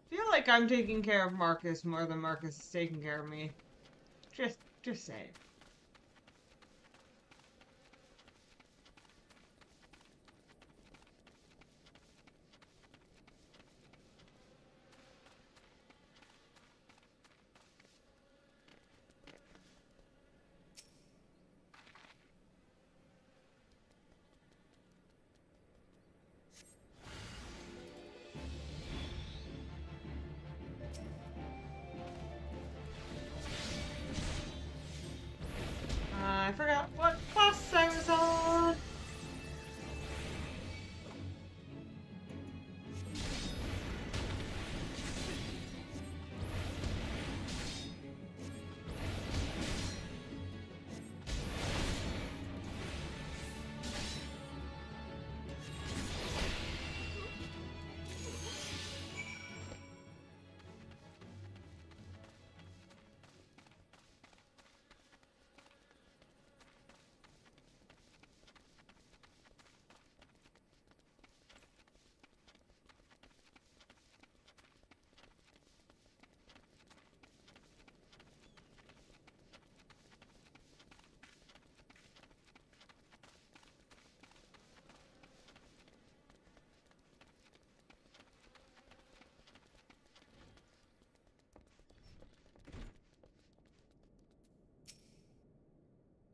I feel like I'm taking care of Marcus more than Marcus is taking care of me. Just saying. I forgot what class I was on.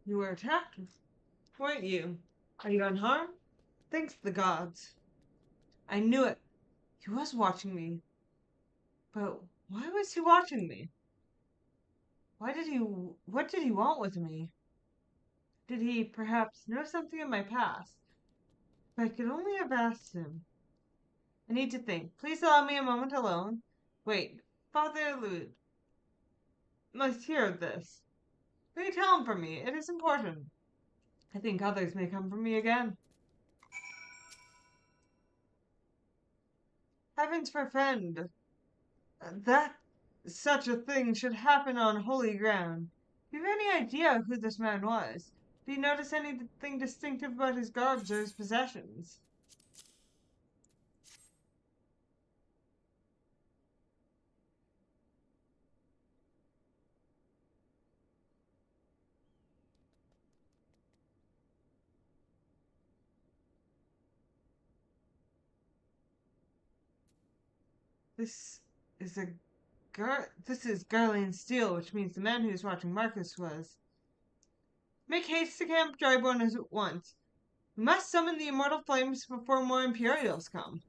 You were attacked, weren't you? Are you unharmed? Thanks to the gods. I knew it. He was watching me. But why was he watching me? What did he want with me? Did he perhaps know something of my past? If I could only have asked him. I need to think. Please allow me a moment alone. Wait, Father Lude must hear of this. Will you tell him for me? It is important. I think others may come for me again. Heavens forfend that such a thing should happen on holy ground. Do you have any idea who this man was? Do you notice anything distinctive about his garbs or his possessions? This is a this is Garlean steel, which means the man who was watching Marcus was. Make haste to Camp Drybone at once. We must summon the immortal flames before more Imperials come.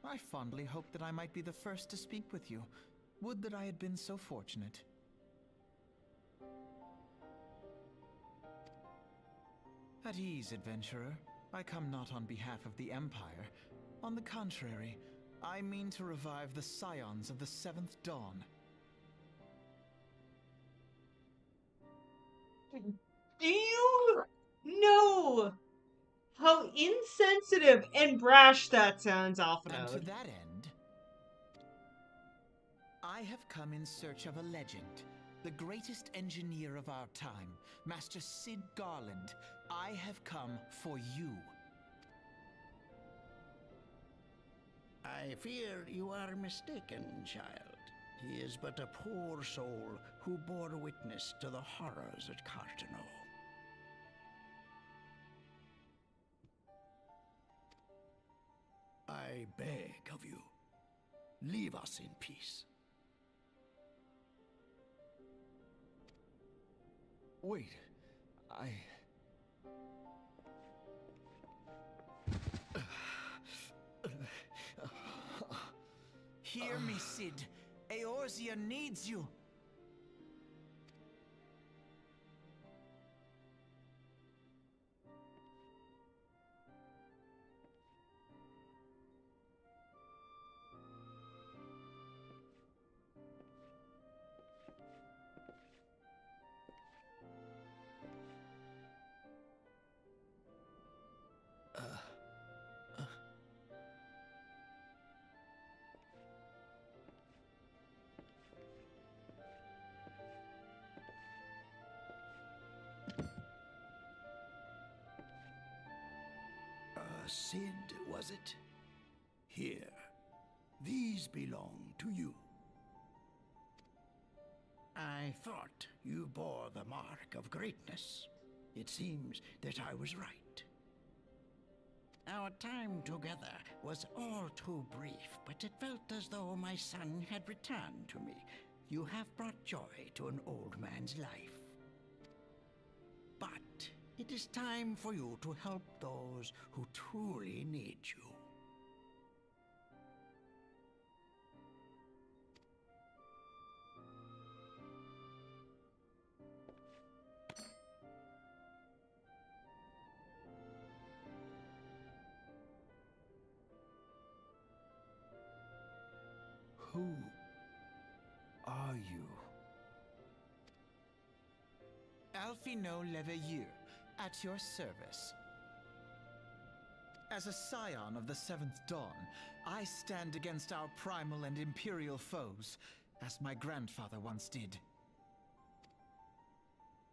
I fondly hoped that I might be the first to speak with you. Would that I had been so fortunate. At ease, adventurer. I come not on behalf of the Empire. On the contrary, I mean to revive the scions of the Seventh Dawn. Do you know how insensitive and brash that sounds, And to Alphanode? that end, I have come in search of a legend. The greatest engineer of our time, Master Cid Garland. I have come for you. I fear you are mistaken, child. He is but a poor soul who bore witness to the horrors at Cartano. I beg of you, leave us in peace. Wait, Hear me, Cid. Eorzea needs you. Cid, was it? Here, these belong to you. I thought you bore the mark of greatness. It seems that I was right. Our time together was all too brief, but it felt as though my son had returned to me. You have brought joy to an old man's life. But it is time for you to help those who truly need you. Who are you? Alfino Leveilleur, at your service. As a scion of the Seventh Dawn, I stand against our primal and imperial foes, as my grandfather once did.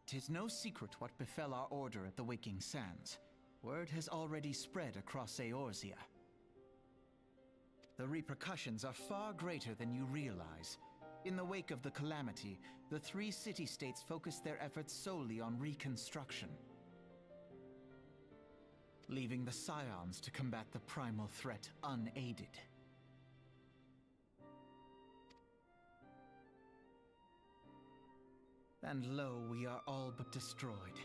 'Tis no secret what befell our order at the Waking Sands. Word has already spread across Eorzea. The repercussions are far greater than you realize. In the wake of the calamity, the 3 city-states focused their efforts solely on reconstruction, leaving the Scions to combat the primal threat unaided. And lo, we are all but destroyed.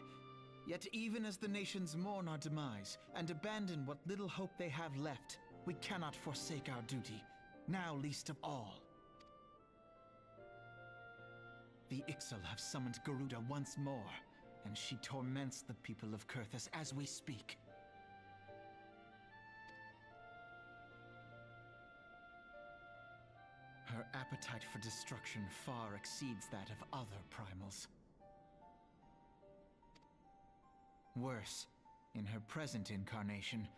Yet even as the nations mourn our demise and abandon what little hope they have left, we cannot forsake our duty, now least of all. The Ixal have summoned Garuda once more, and she torments the people of Kurthus as we speak. Her appetite for destruction far exceeds that of other primals. Worse, in her present incarnation,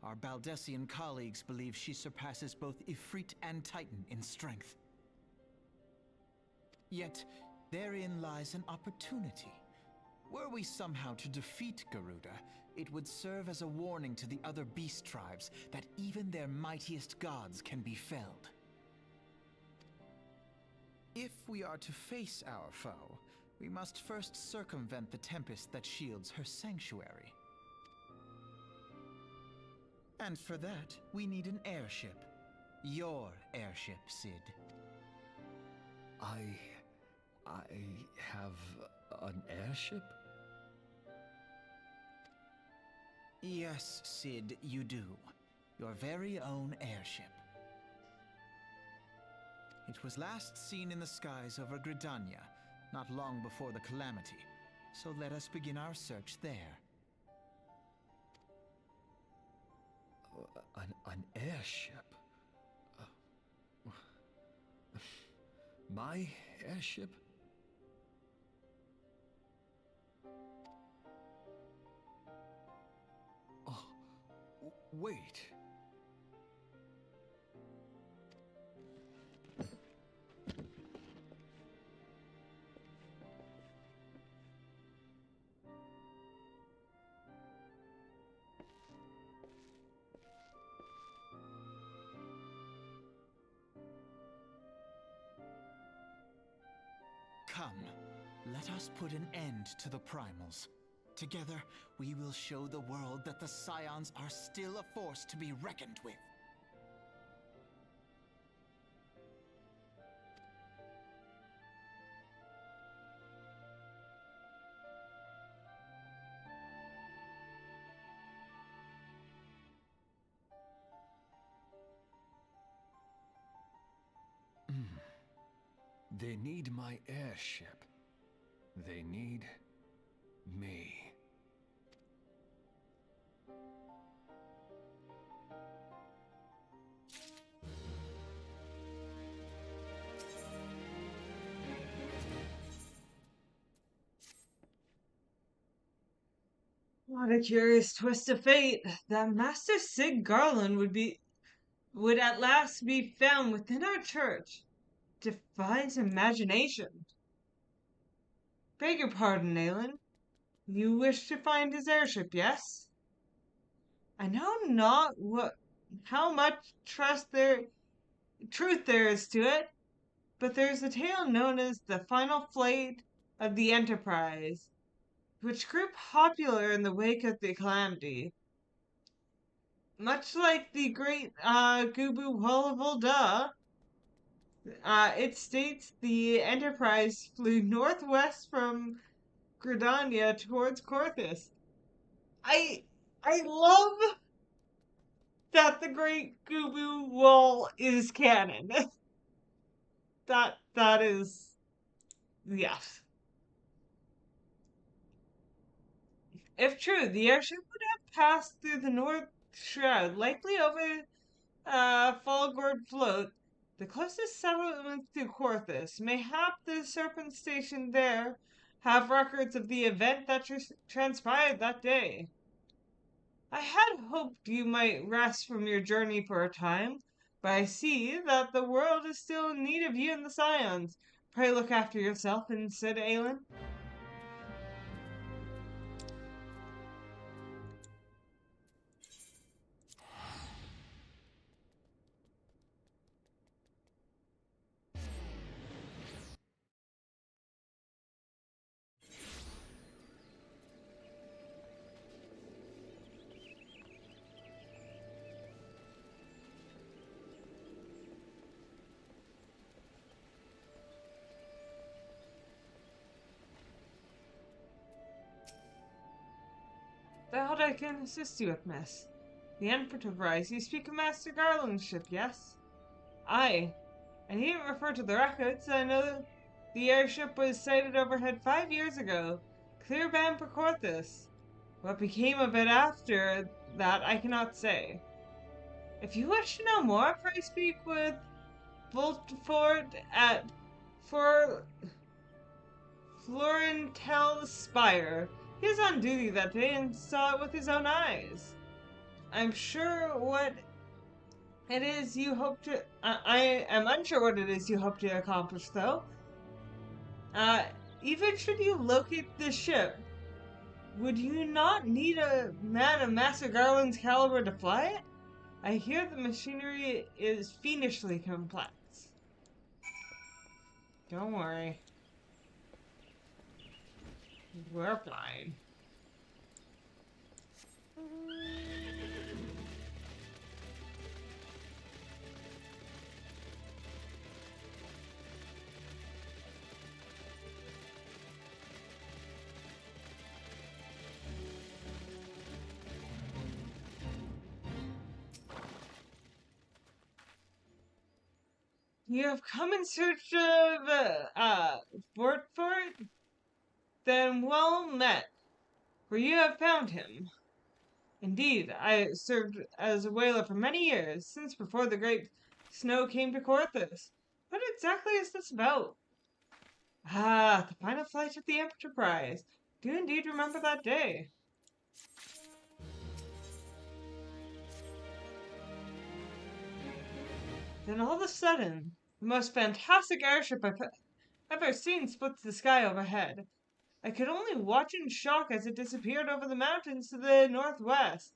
our Baldessian colleagues believe she surpasses both Ifrit and Titan in strength. Yet, therein lies an opportunity. Were we somehow to defeat Garuda, it would serve as a warning to the other beast tribes that even their mightiest gods can be felled. If we are to face our foe, we must first circumvent the tempest that shields her sanctuary. And for that, we need an airship. Your airship, Cid. I have an airship? Yes, Cid, you do. Your very own airship. It was last seen in the skies over Gridania, not long before the calamity. So let us begin our search there. An airship? My airship? Oh, wait. Come, let us put an end to the primals. Together, we will show the world that the Scions are still a force to be reckoned with. They need my airship. They need me. What a curious twist of fate that Master Sid Garland would at last be found within our church. Defies imagination. Beg your pardon, Aelin. You wish to find his airship, yes? I know not how much truth there is to it, but there's a tale known as the final flight of the Enterprise, which grew popular in the wake of the calamity. Much like the great Gubu Hullabalda, it states the Enterprise flew northwest from Gridania towards Corthus. I love that the Great Gubu Wall is canon. that is, yes. If true, the airship would have passed through the North Shroud, likely over Falgord Float, the closest settlement to Corthus. Mayhap the Serpent Station there have records of the event that transpired that day. I had hoped you might rest from your journey for a time, but I see that the world is still in need of you and the Scions. Pray look after yourself, and said Aelin. That I can assist you with, miss. The Enterprise, you speak of Master Garland's ship, yes? Aye. I needn't refer to the records. I know the airship was sighted overhead 5 years ago, clear bound for Corthus. What became of it after that, I cannot say. If you wish to know more, pray speak with Voltfort at for Florentel Spire. He is on duty that day and saw it with his own eyes. I'm sure what it is you hope to. I am unsure what it is you hope to accomplish, though. Even should you locate the ship, would you not need a man of Master Garland's caliber to fly it? I hear the machinery is fiendishly complex. Don't worry. We're flying. You have come in search of, Fortfort? Then well met, for you have found him. Indeed, I served as a whaler for many years, since before the great snow came to Corthus. What exactly is this about? Ah, the final flight of the Enterprise. Do you indeed remember that day? Then all of a sudden, the most fantastic airship I've ever seen splits the sky overhead. I could only watch in shock as it disappeared over the mountains to the northwest.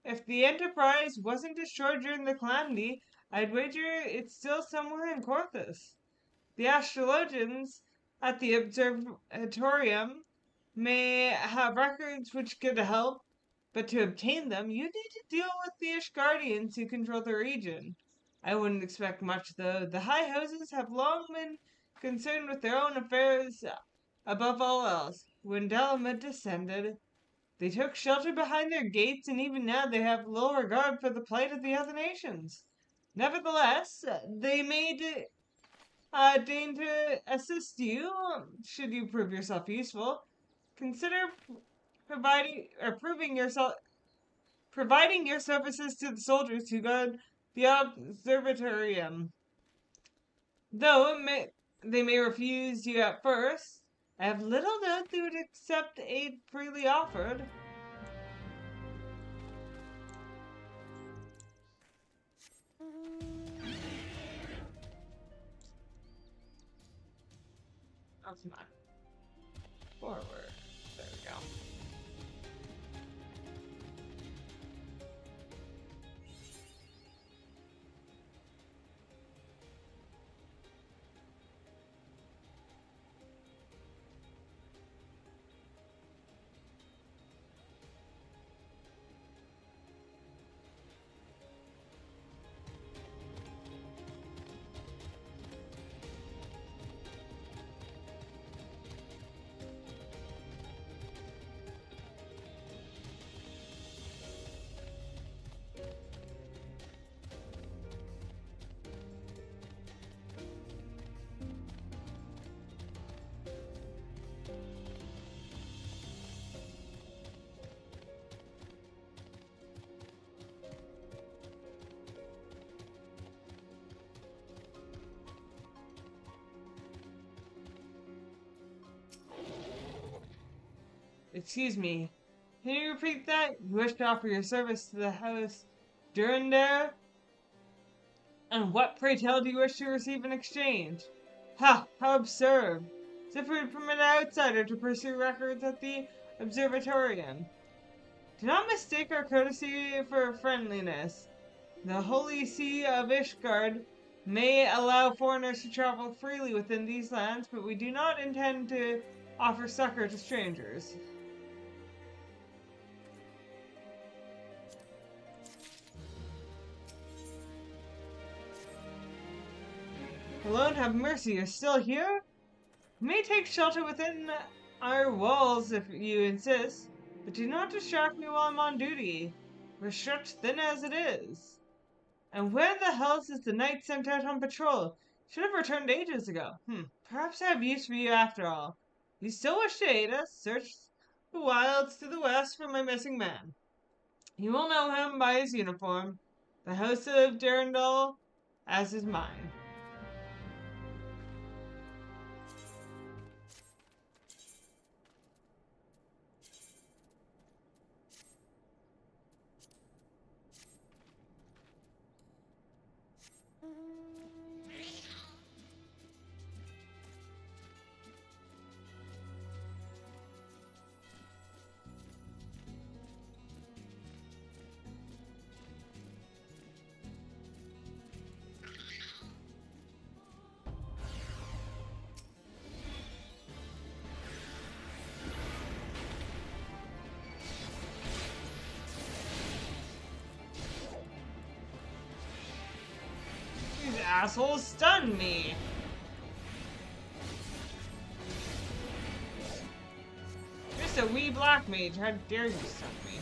If the Enterprise wasn't destroyed during the calamity, I'd wager it's still somewhere in Corthus. The astrologians at the observatorium may have records which could help, but to obtain them, you need to deal with the Ishgardians who control the region. I wouldn't expect much, though. The high houses have long been concerned with their own affairs above all else. When Delamid descended, they took shelter behind their gates, and even now they have little regard for the plight of the other nations. Nevertheless, they may deign to assist you, should you prove yourself useful. Consider providing your services to the soldiers who guard the observatorium. Though they may refuse you at first, I have little doubt they would accept aid freely offered. Oh, come on. Forward. There we go. Excuse me. Can you repeat that? You wish to offer your service to the house Durandare? And what, pray tell, do you wish to receive in exchange? Ha! How absurd! As if we would permit an outsider to pursue records at the observatorium. Do not mistake our courtesy for friendliness. The Holy See of Ishgard may allow foreigners to travel freely within these lands, but we do not intend to offer succor to strangers. Lord have mercy, you're still here? You may take shelter within our walls if you insist. But do not distract me while I'm on duty. We're stretched thin as it is. And where the hell is the knight sent out on patrol? Should have returned ages ago. Perhaps I have use for you after all. You still wish to aid us? Search the wilds to the west for my missing man. You will know him by his uniform. The house of Durandal as is mine. These assholes stunned me. Just a wee black mage. How dare you stun me?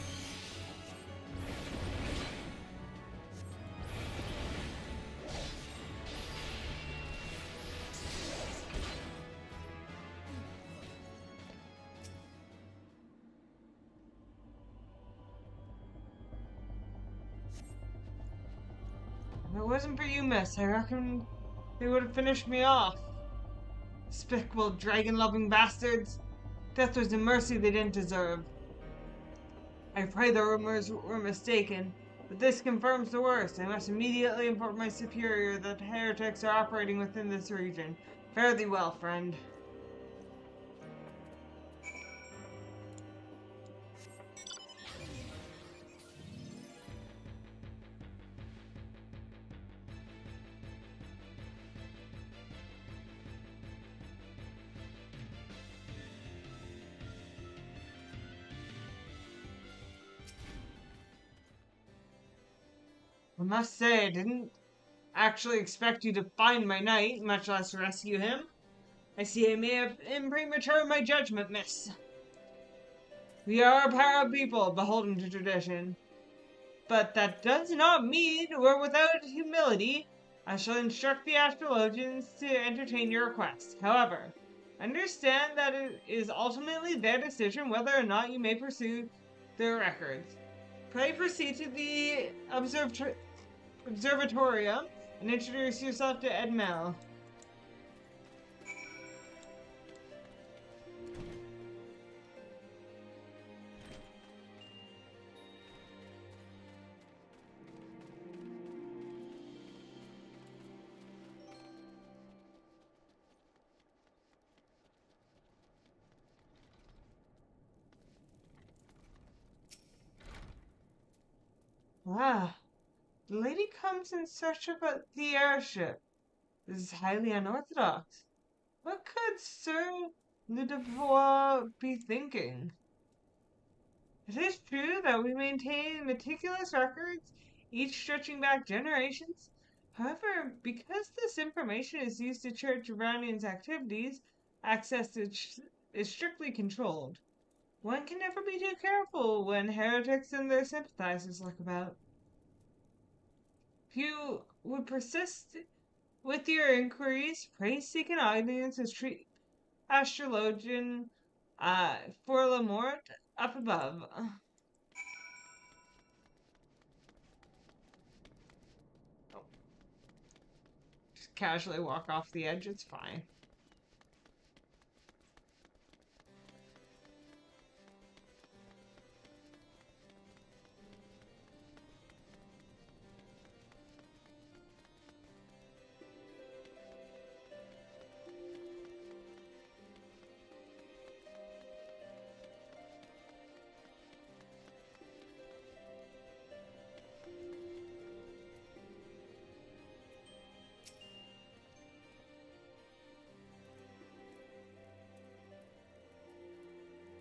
If it wasn't for you, miss, I reckon they would have finished me off. Despicable dragon-loving bastards. Death was a mercy they didn't deserve. I pray the rumors were mistaken, but this confirms the worst. I must immediately inform my superior that heretics are operating within this region. Fare thee well, friend. I must say, I didn't actually expect you to find my knight, much less rescue him. I see I may have been premature in my judgment, miss. We are a proud people, beholden to tradition. But that does not mean we're without humility. I shall instruct the astrologians to entertain your request. However, understand that it is ultimately their decision whether or not you may pursue their records. Pray proceed to the observatorium and introduce yourself to Edmel. Ah, the lady comes in search of the airship. This is highly unorthodox. What could Sir Ludovic be thinking? It is true that we maintain meticulous records, each stretching back generations. However, because this information is used to church Iranians' activities, access is strictly controlled. One can never be too careful when heretics and their sympathizers look about. If you would persist with your inquiries, pray seek an audience as astrologian for Lamort up above. Just casually walk off the edge, it's fine.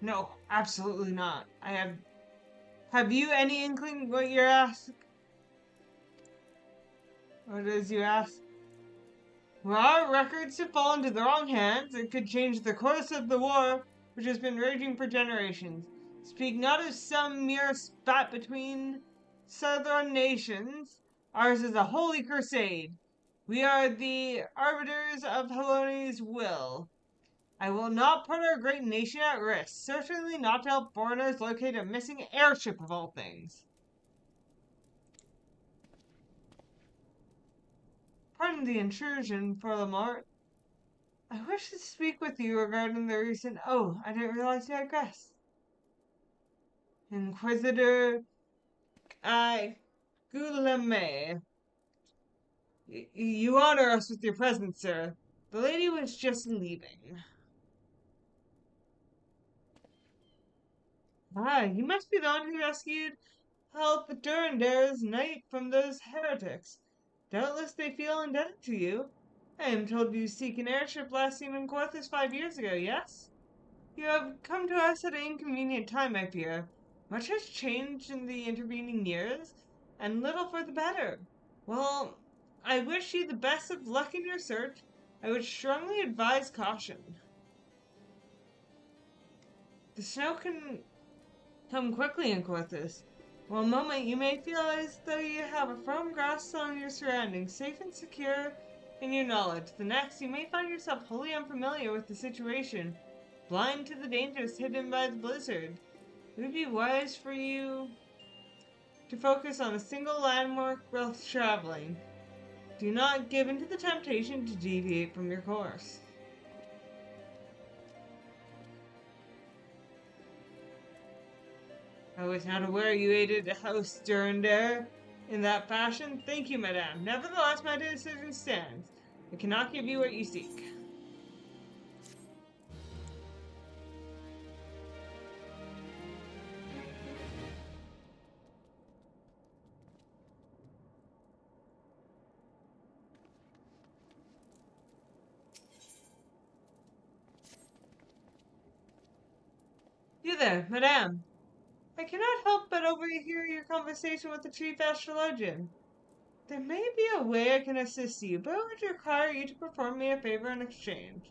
No, absolutely not. Have you any inkling what you're asking? What is you ask? Were our records to fall into the wrong hands, it could change the course of the war, which has been raging for generations. Speak not of some mere spat between southern nations. Ours is a holy crusade. We are the arbiters of Helone's will. I will not put our great nation at risk, certainly not to help foreigners locate a missing airship of all things. Pardon the intrusion, Lamort. I wish to speak with you regarding the recent... Oh, I didn't realize you had guests. Inquisitor Guillemette. You honor us with your presence, sir. The lady was just leaving. Ah, you must be the one who rescued help Durandare's knight from those heretics. Doubtless they feel indebted to you. I am told you seek an airship last seen in Quarthus 5 years ago, yes? You have come to us at an inconvenient time, I fear. Much has changed in the intervening years, and little for the better. Well, I wish you the best of luck in your search. I would strongly advise caution. The snow can come quickly in Quarthus. One moment you may feel as though you have a firm grasp on your surroundings, safe and secure in your knowledge. The next, you may find yourself wholly unfamiliar with the situation, blind to the dangers hidden by the blizzard. It would be wise for you to focus on a single landmark while traveling. Do not give in to the temptation to deviate from your course. I was not aware you aided House Durandare in that fashion. Thank you, madame. Nevertheless, my decision stands. I cannot give you what you seek. You there, madame. I cannot help but overhear your conversation with the chief astrologian. There may be a way I can assist you, but it would require you to perform me a favor in exchange.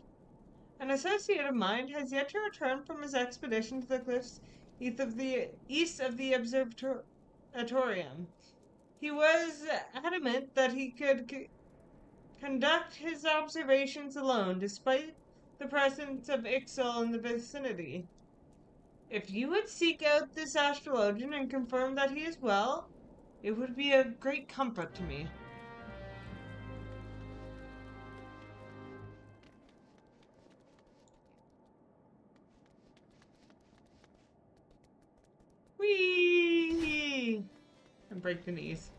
An associate of mine has yet to return from his expedition to the cliffs east of the observatorium. He was adamant that he could conduct his observations alone, despite the presence of Ixal in the vicinity. If you would seek out this astrologian and confirm that he is well, it would be a great comfort to me. Whee! And break the knees.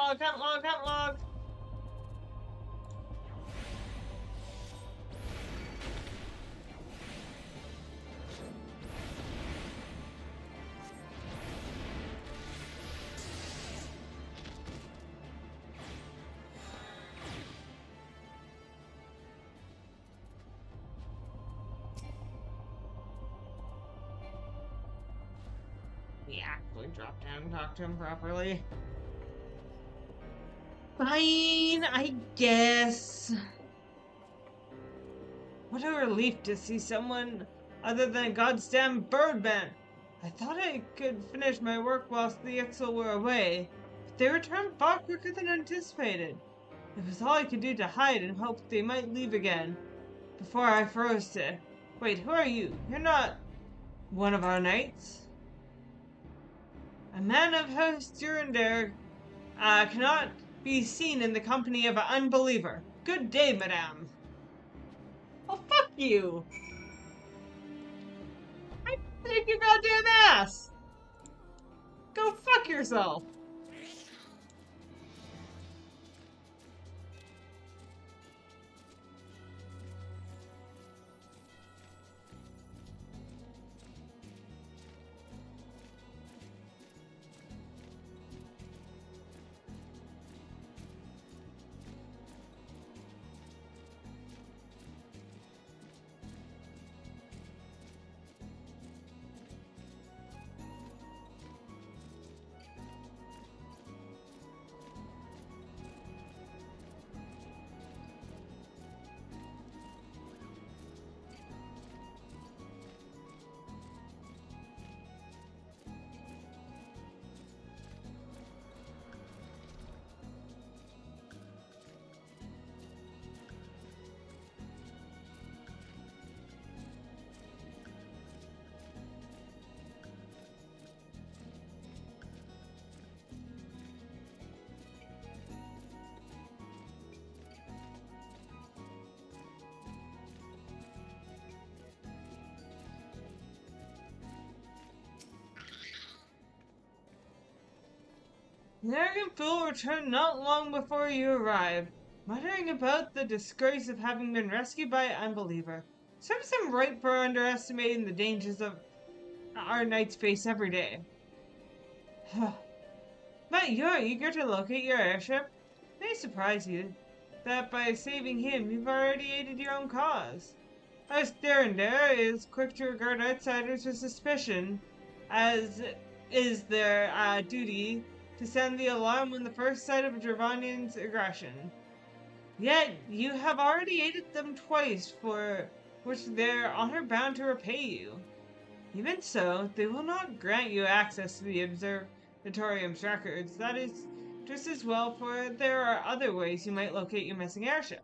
Hunt log. We actually drop down and talk to him properly. Fine, I guess. What a relief to see someone other than a goddamn birdman. I thought I could finish my work whilst the Ixal were away, but they returned far quicker than anticipated. It was all I could do to hide and hope they might leave again before I froze to... Wait, who are you? You're not one of our knights? A man of House Durandare cannot be seen in the company of an unbeliever. Good day, madame. Oh, fuck you! I take your goddamn ass! Go fuck yourself! The arrogant fool returned not long before you arrived, muttering about the disgrace of having been rescued by an unbeliever. Serves him right for underestimating the dangers of our knights face every day. But you're eager to locate your airship? It may surprise you that by saving him, you've already aided your own cause. Us Durandar is quick to regard outsiders with suspicion, as is their duty to sound the alarm when the first sight of a Dravanian's aggression. Yet you have already aided them twice, for which they're honor-bound to repay you. Even so, they will not grant you access to the observatorium's records. That is just as well, for there are other ways you might locate your missing airship.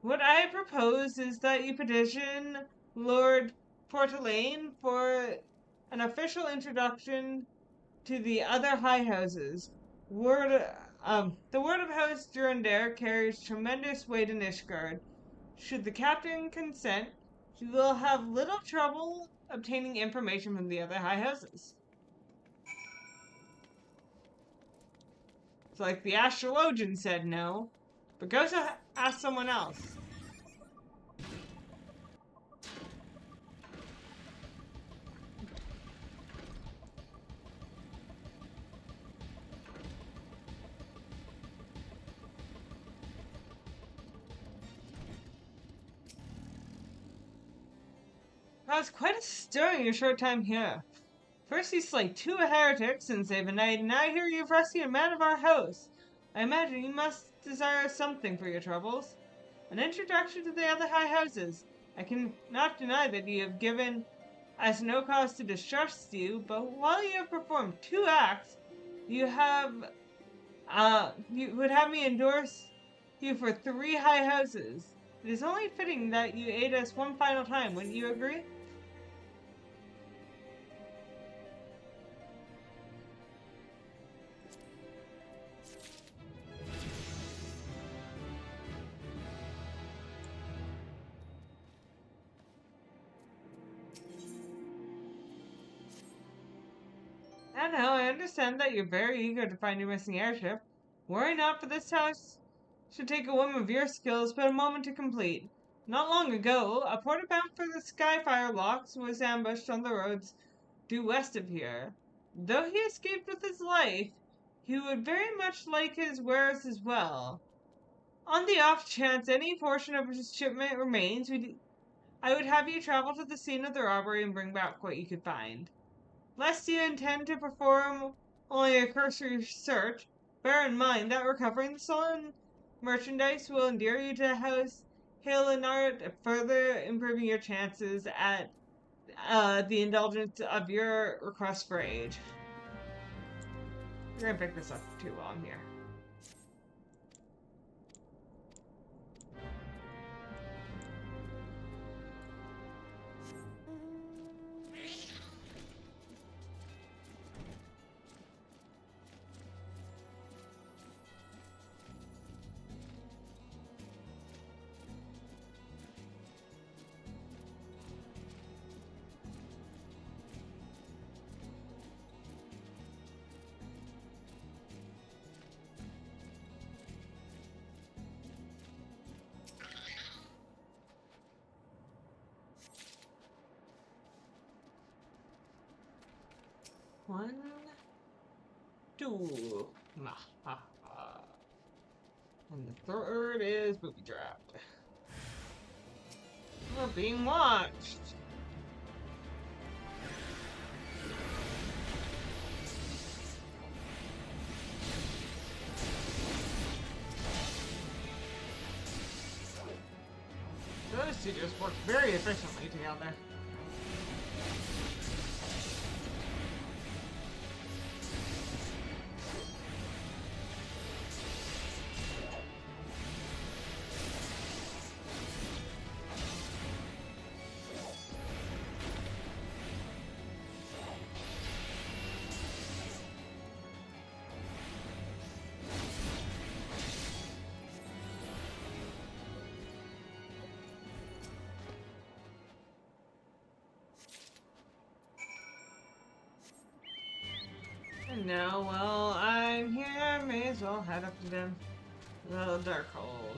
What I propose is that you petition Lord Portelaine for an official introduction to the other high houses. The word of House Durandar carries tremendous weight in Ishgard. Should the captain consent, you will have little trouble obtaining information from the other high houses. It's like the astrologian said no, but go to ask someone else. That was quite a stir in your short time here. First you slay 2 heretics and save a knight, and now I hear you've rescued a man of our house. I imagine you must desire something for your troubles. An introduction to the other high houses. I cannot deny that you have given us no cause to distrust you, but while you have performed 2 acts, you would have me endorse you for 3 high houses. It is only fitting that you aid us one final time, wouldn't you agree? And now I understand that you're very eager to find your missing airship. Worry not, for this task should take a woman of your skills but a moment to complete. Not long ago, a porter bound for the Skyfire locks was ambushed on the roads due west of here. Though he escaped with his life, he would very much like his wares as well. On the off chance any portion of his shipment remains, I would have you travel to the scene of the robbery and bring back what you could find. Lest you intend to perform only a cursory search, bear in mind that recovering the stolen merchandise will endear you to House Halenart, further improving your chances at the indulgence of your request for aid. We're gonna pick this up too long here. 1, 2. Nah, ha, ha. And the third is booby trapped. We're being watched. Those two just work very efficiently together. And now, well, I'm here, may as well head up to them. The Darkhold.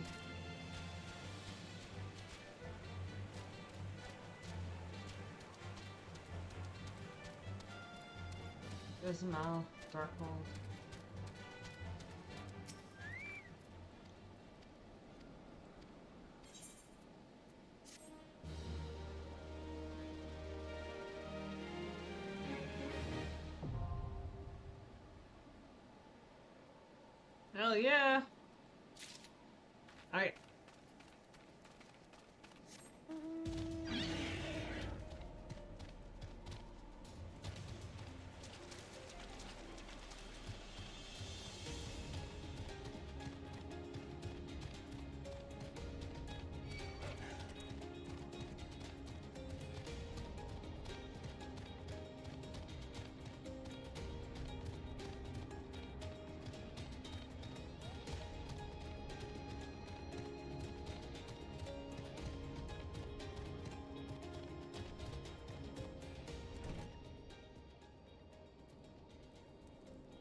Ismail, Darkhold. Hell yeah! Alright.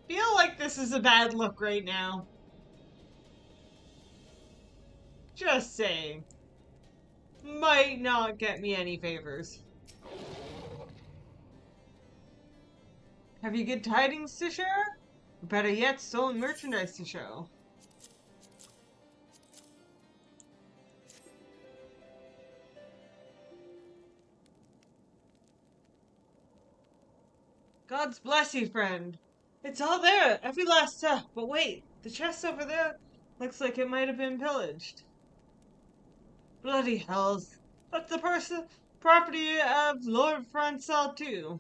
Feel like this is a bad look right now. Just saying. Might not get me any favors. Have you good tidings to share? Or better yet, stolen merchandise to show? God's bless you, friend. It's all there, every last stuff. But wait, the chest over there looks like it might have been pillaged. Bloody hells. That's the property of Lord Francel too.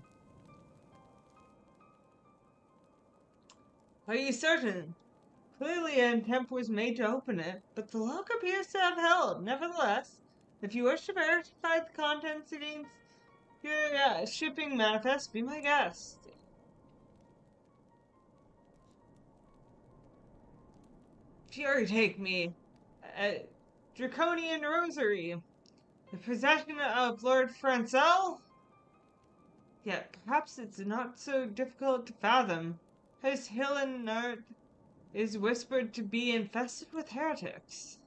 Are you certain? Clearly an attempt was made to open it, but the lock appears to have held. Nevertheless, if you wish to verify the contents against your shipping manifest, be my guest. Fury take me. Draconian Rosary. The possession of Lord Francel? Yet perhaps it's not so difficult to fathom. His Hillenart is whispered to be infested with heretics.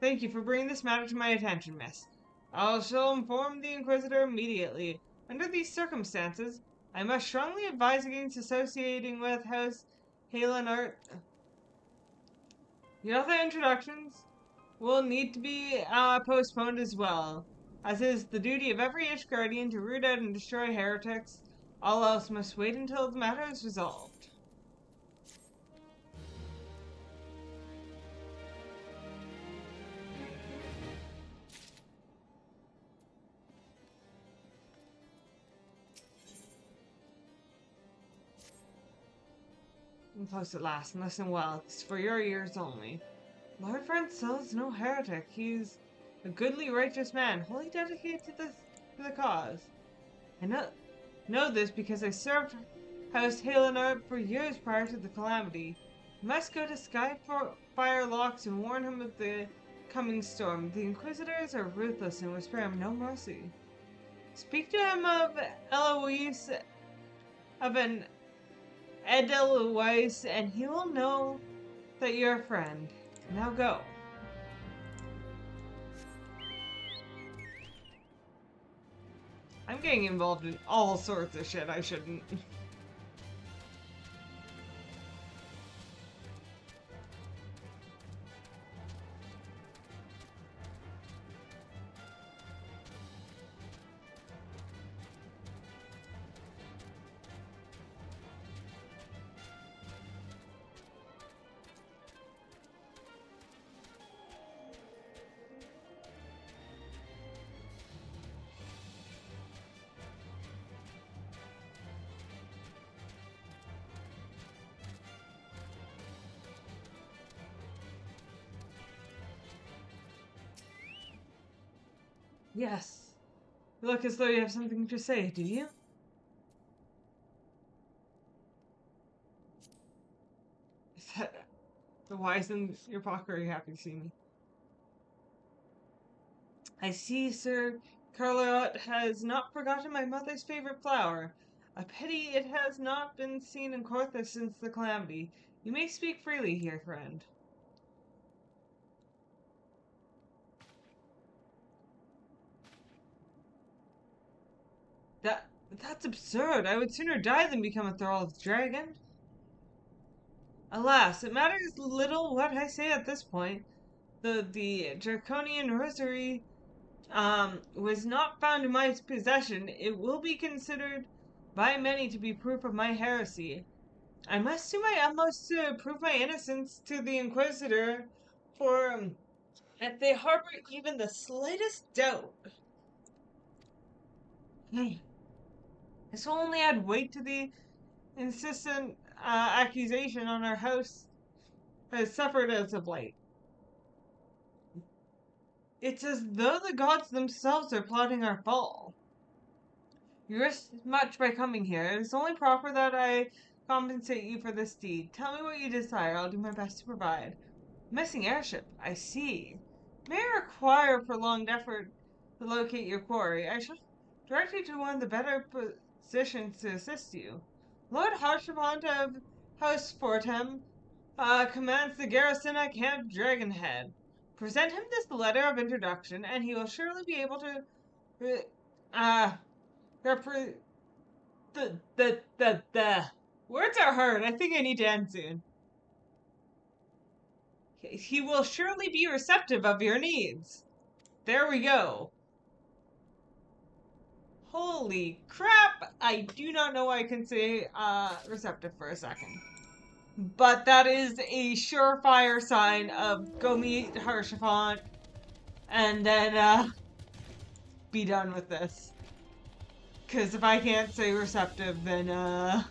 Thank you for bringing this matter to my attention, miss. I shall inform the Inquisitor immediately. Under these circumstances, I must strongly advise against associating with House Hillenart. The other introductions will need to be postponed as well, as is the duty of every Ish Guardian to root out and destroy heretics. All else must wait until the matter is resolved. I'm close at last, and listen well, it's for your ears only. Lord Francel is no heretic. He's a goodly, righteous man, wholly dedicated to the cause. I know this because I served House Halenart for years prior to the calamity. You must go to Skyfire Locks and warn him of the coming storm. The Inquisitors are ruthless and will spare him no mercy. Speak to him of Eloise, of an Edelweiss, and he will know that you're a friend. Now go. I'm getting involved in all sorts of shit I shouldn't. Yes. You look as though you have something to say, do you? Is that... Why isn't your pocket very happy to see me? I see, sir. Carlot has not forgotten my mother's favorite flower. A pity it has not been seen in Corthus since the calamity. You may speak freely here, friend. That's absurd. I would sooner die than become a thrall of the dragon. Alas, it matters little what I say at this point. The draconian rosary was not found in my possession. It will be considered by many to be proof of my heresy. I must do my utmost to prove my innocence to the Inquisitor, for if they harbor even the slightest doubt, this will only add weight to the insistent accusation on our house has suffered as of late. It's as though the gods themselves are plotting our fall. You risk much by coming here. It is only proper that I compensate you for this deed. Tell me what you desire. I'll do my best to provide. Missing airship. I see. May require prolonged effort to locate your quarry. I shall direct you to one of the better positions to assist you. Lord Harshavant of House Fortem commands the garrison at Camp Dragonhead. Present him this letter of introduction, and he will surely be able to repre- the words are hard. I think I need to end soon. He will surely be receptive of your needs. There we go. Holy crap! I do not know why I can say receptive for a second. But that is a surefire sign of go meet Harshafant and then be done with this. Because if I can't say receptive, then oh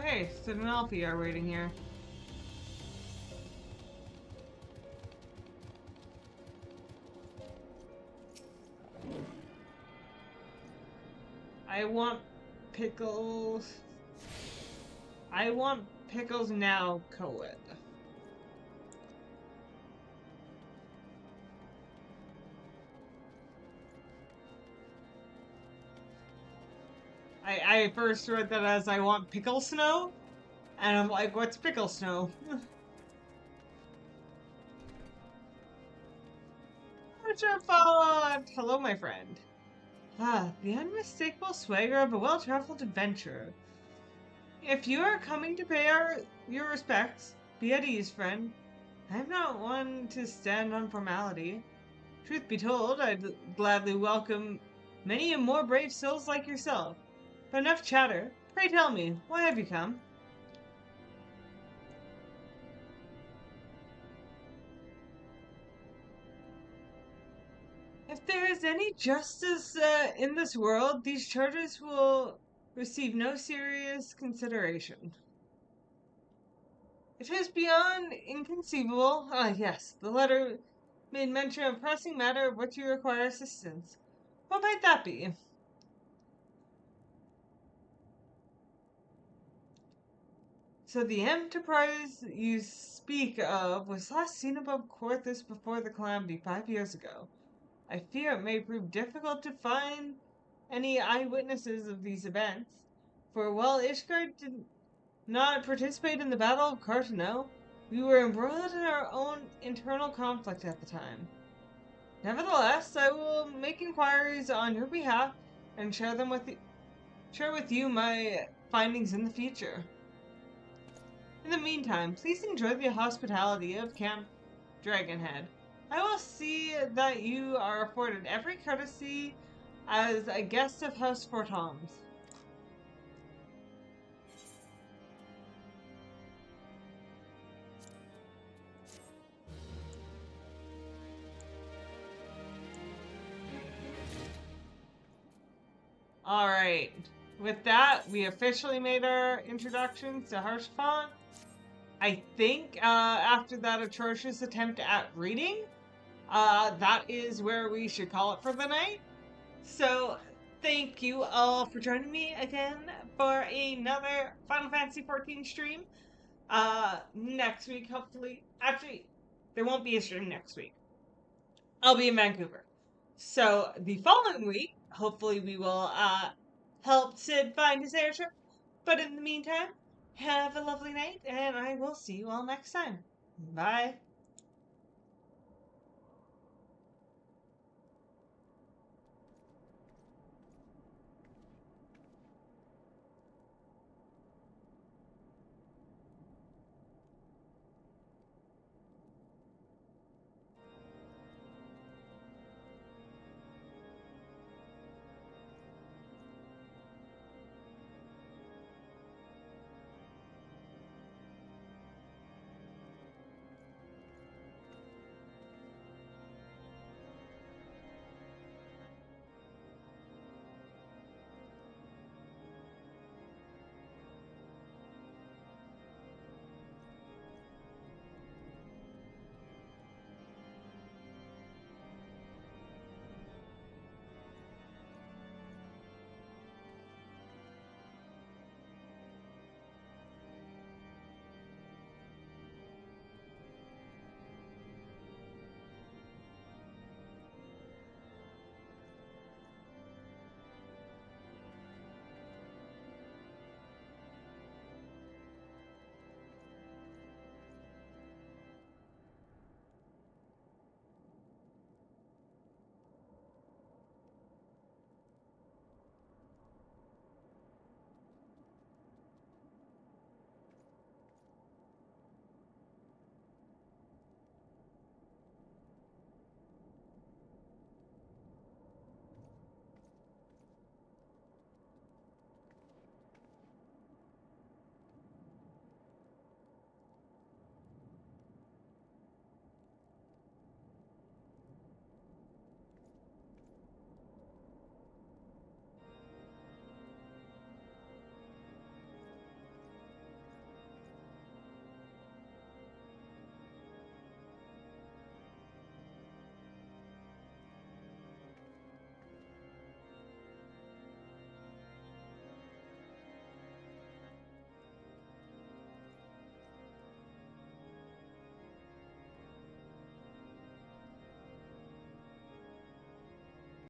hey, Sid and Alfie are waiting here. I want pickles. I want pickles now, Coed. I first read that as I want pickle snow, and I'm like, what's pickle snow? Font! Hello, my friend. Ah, the unmistakable swagger of a well-traveled adventurer. If you are coming to pay your respects, be at ease, friend. I am not one to stand on formality. Truth be told, I'd gladly welcome many more brave souls like yourself. But enough chatter. Pray tell me, why have you come? If there is any justice in this world, these charges will receive no serious consideration. It is beyond inconceivable. Ah, yes, the letter made mention of pressing matter of which you require assistance. What might that be? So the enterprise you speak of was last seen above Quarthus before the calamity 5 years ago. I fear it may prove difficult to find any eyewitnesses of these events, for while Ishgard did not participate in the Battle of Cartano, we were embroiled in our own internal conflict at the time. Nevertheless, I will make inquiries on your behalf and share with you my findings in the future. In the meantime, please enjoy the hospitality of Camp Dragonhead. I will see that you are afforded every courtesy as a guest of House Fortons. Alright, with that, we officially made our introductions to Harshfont. I think after that atrocious attempt at reading, that is where we should call it for the night. So, thank you all for joining me again for another Final Fantasy XIV stream. Next week, hopefully. Actually, there won't be a stream next week. I'll be in Vancouver. So, the following week, hopefully, we will help Sid find his airship. But in the meantime, have a lovely night, and I will see you all next time. Bye.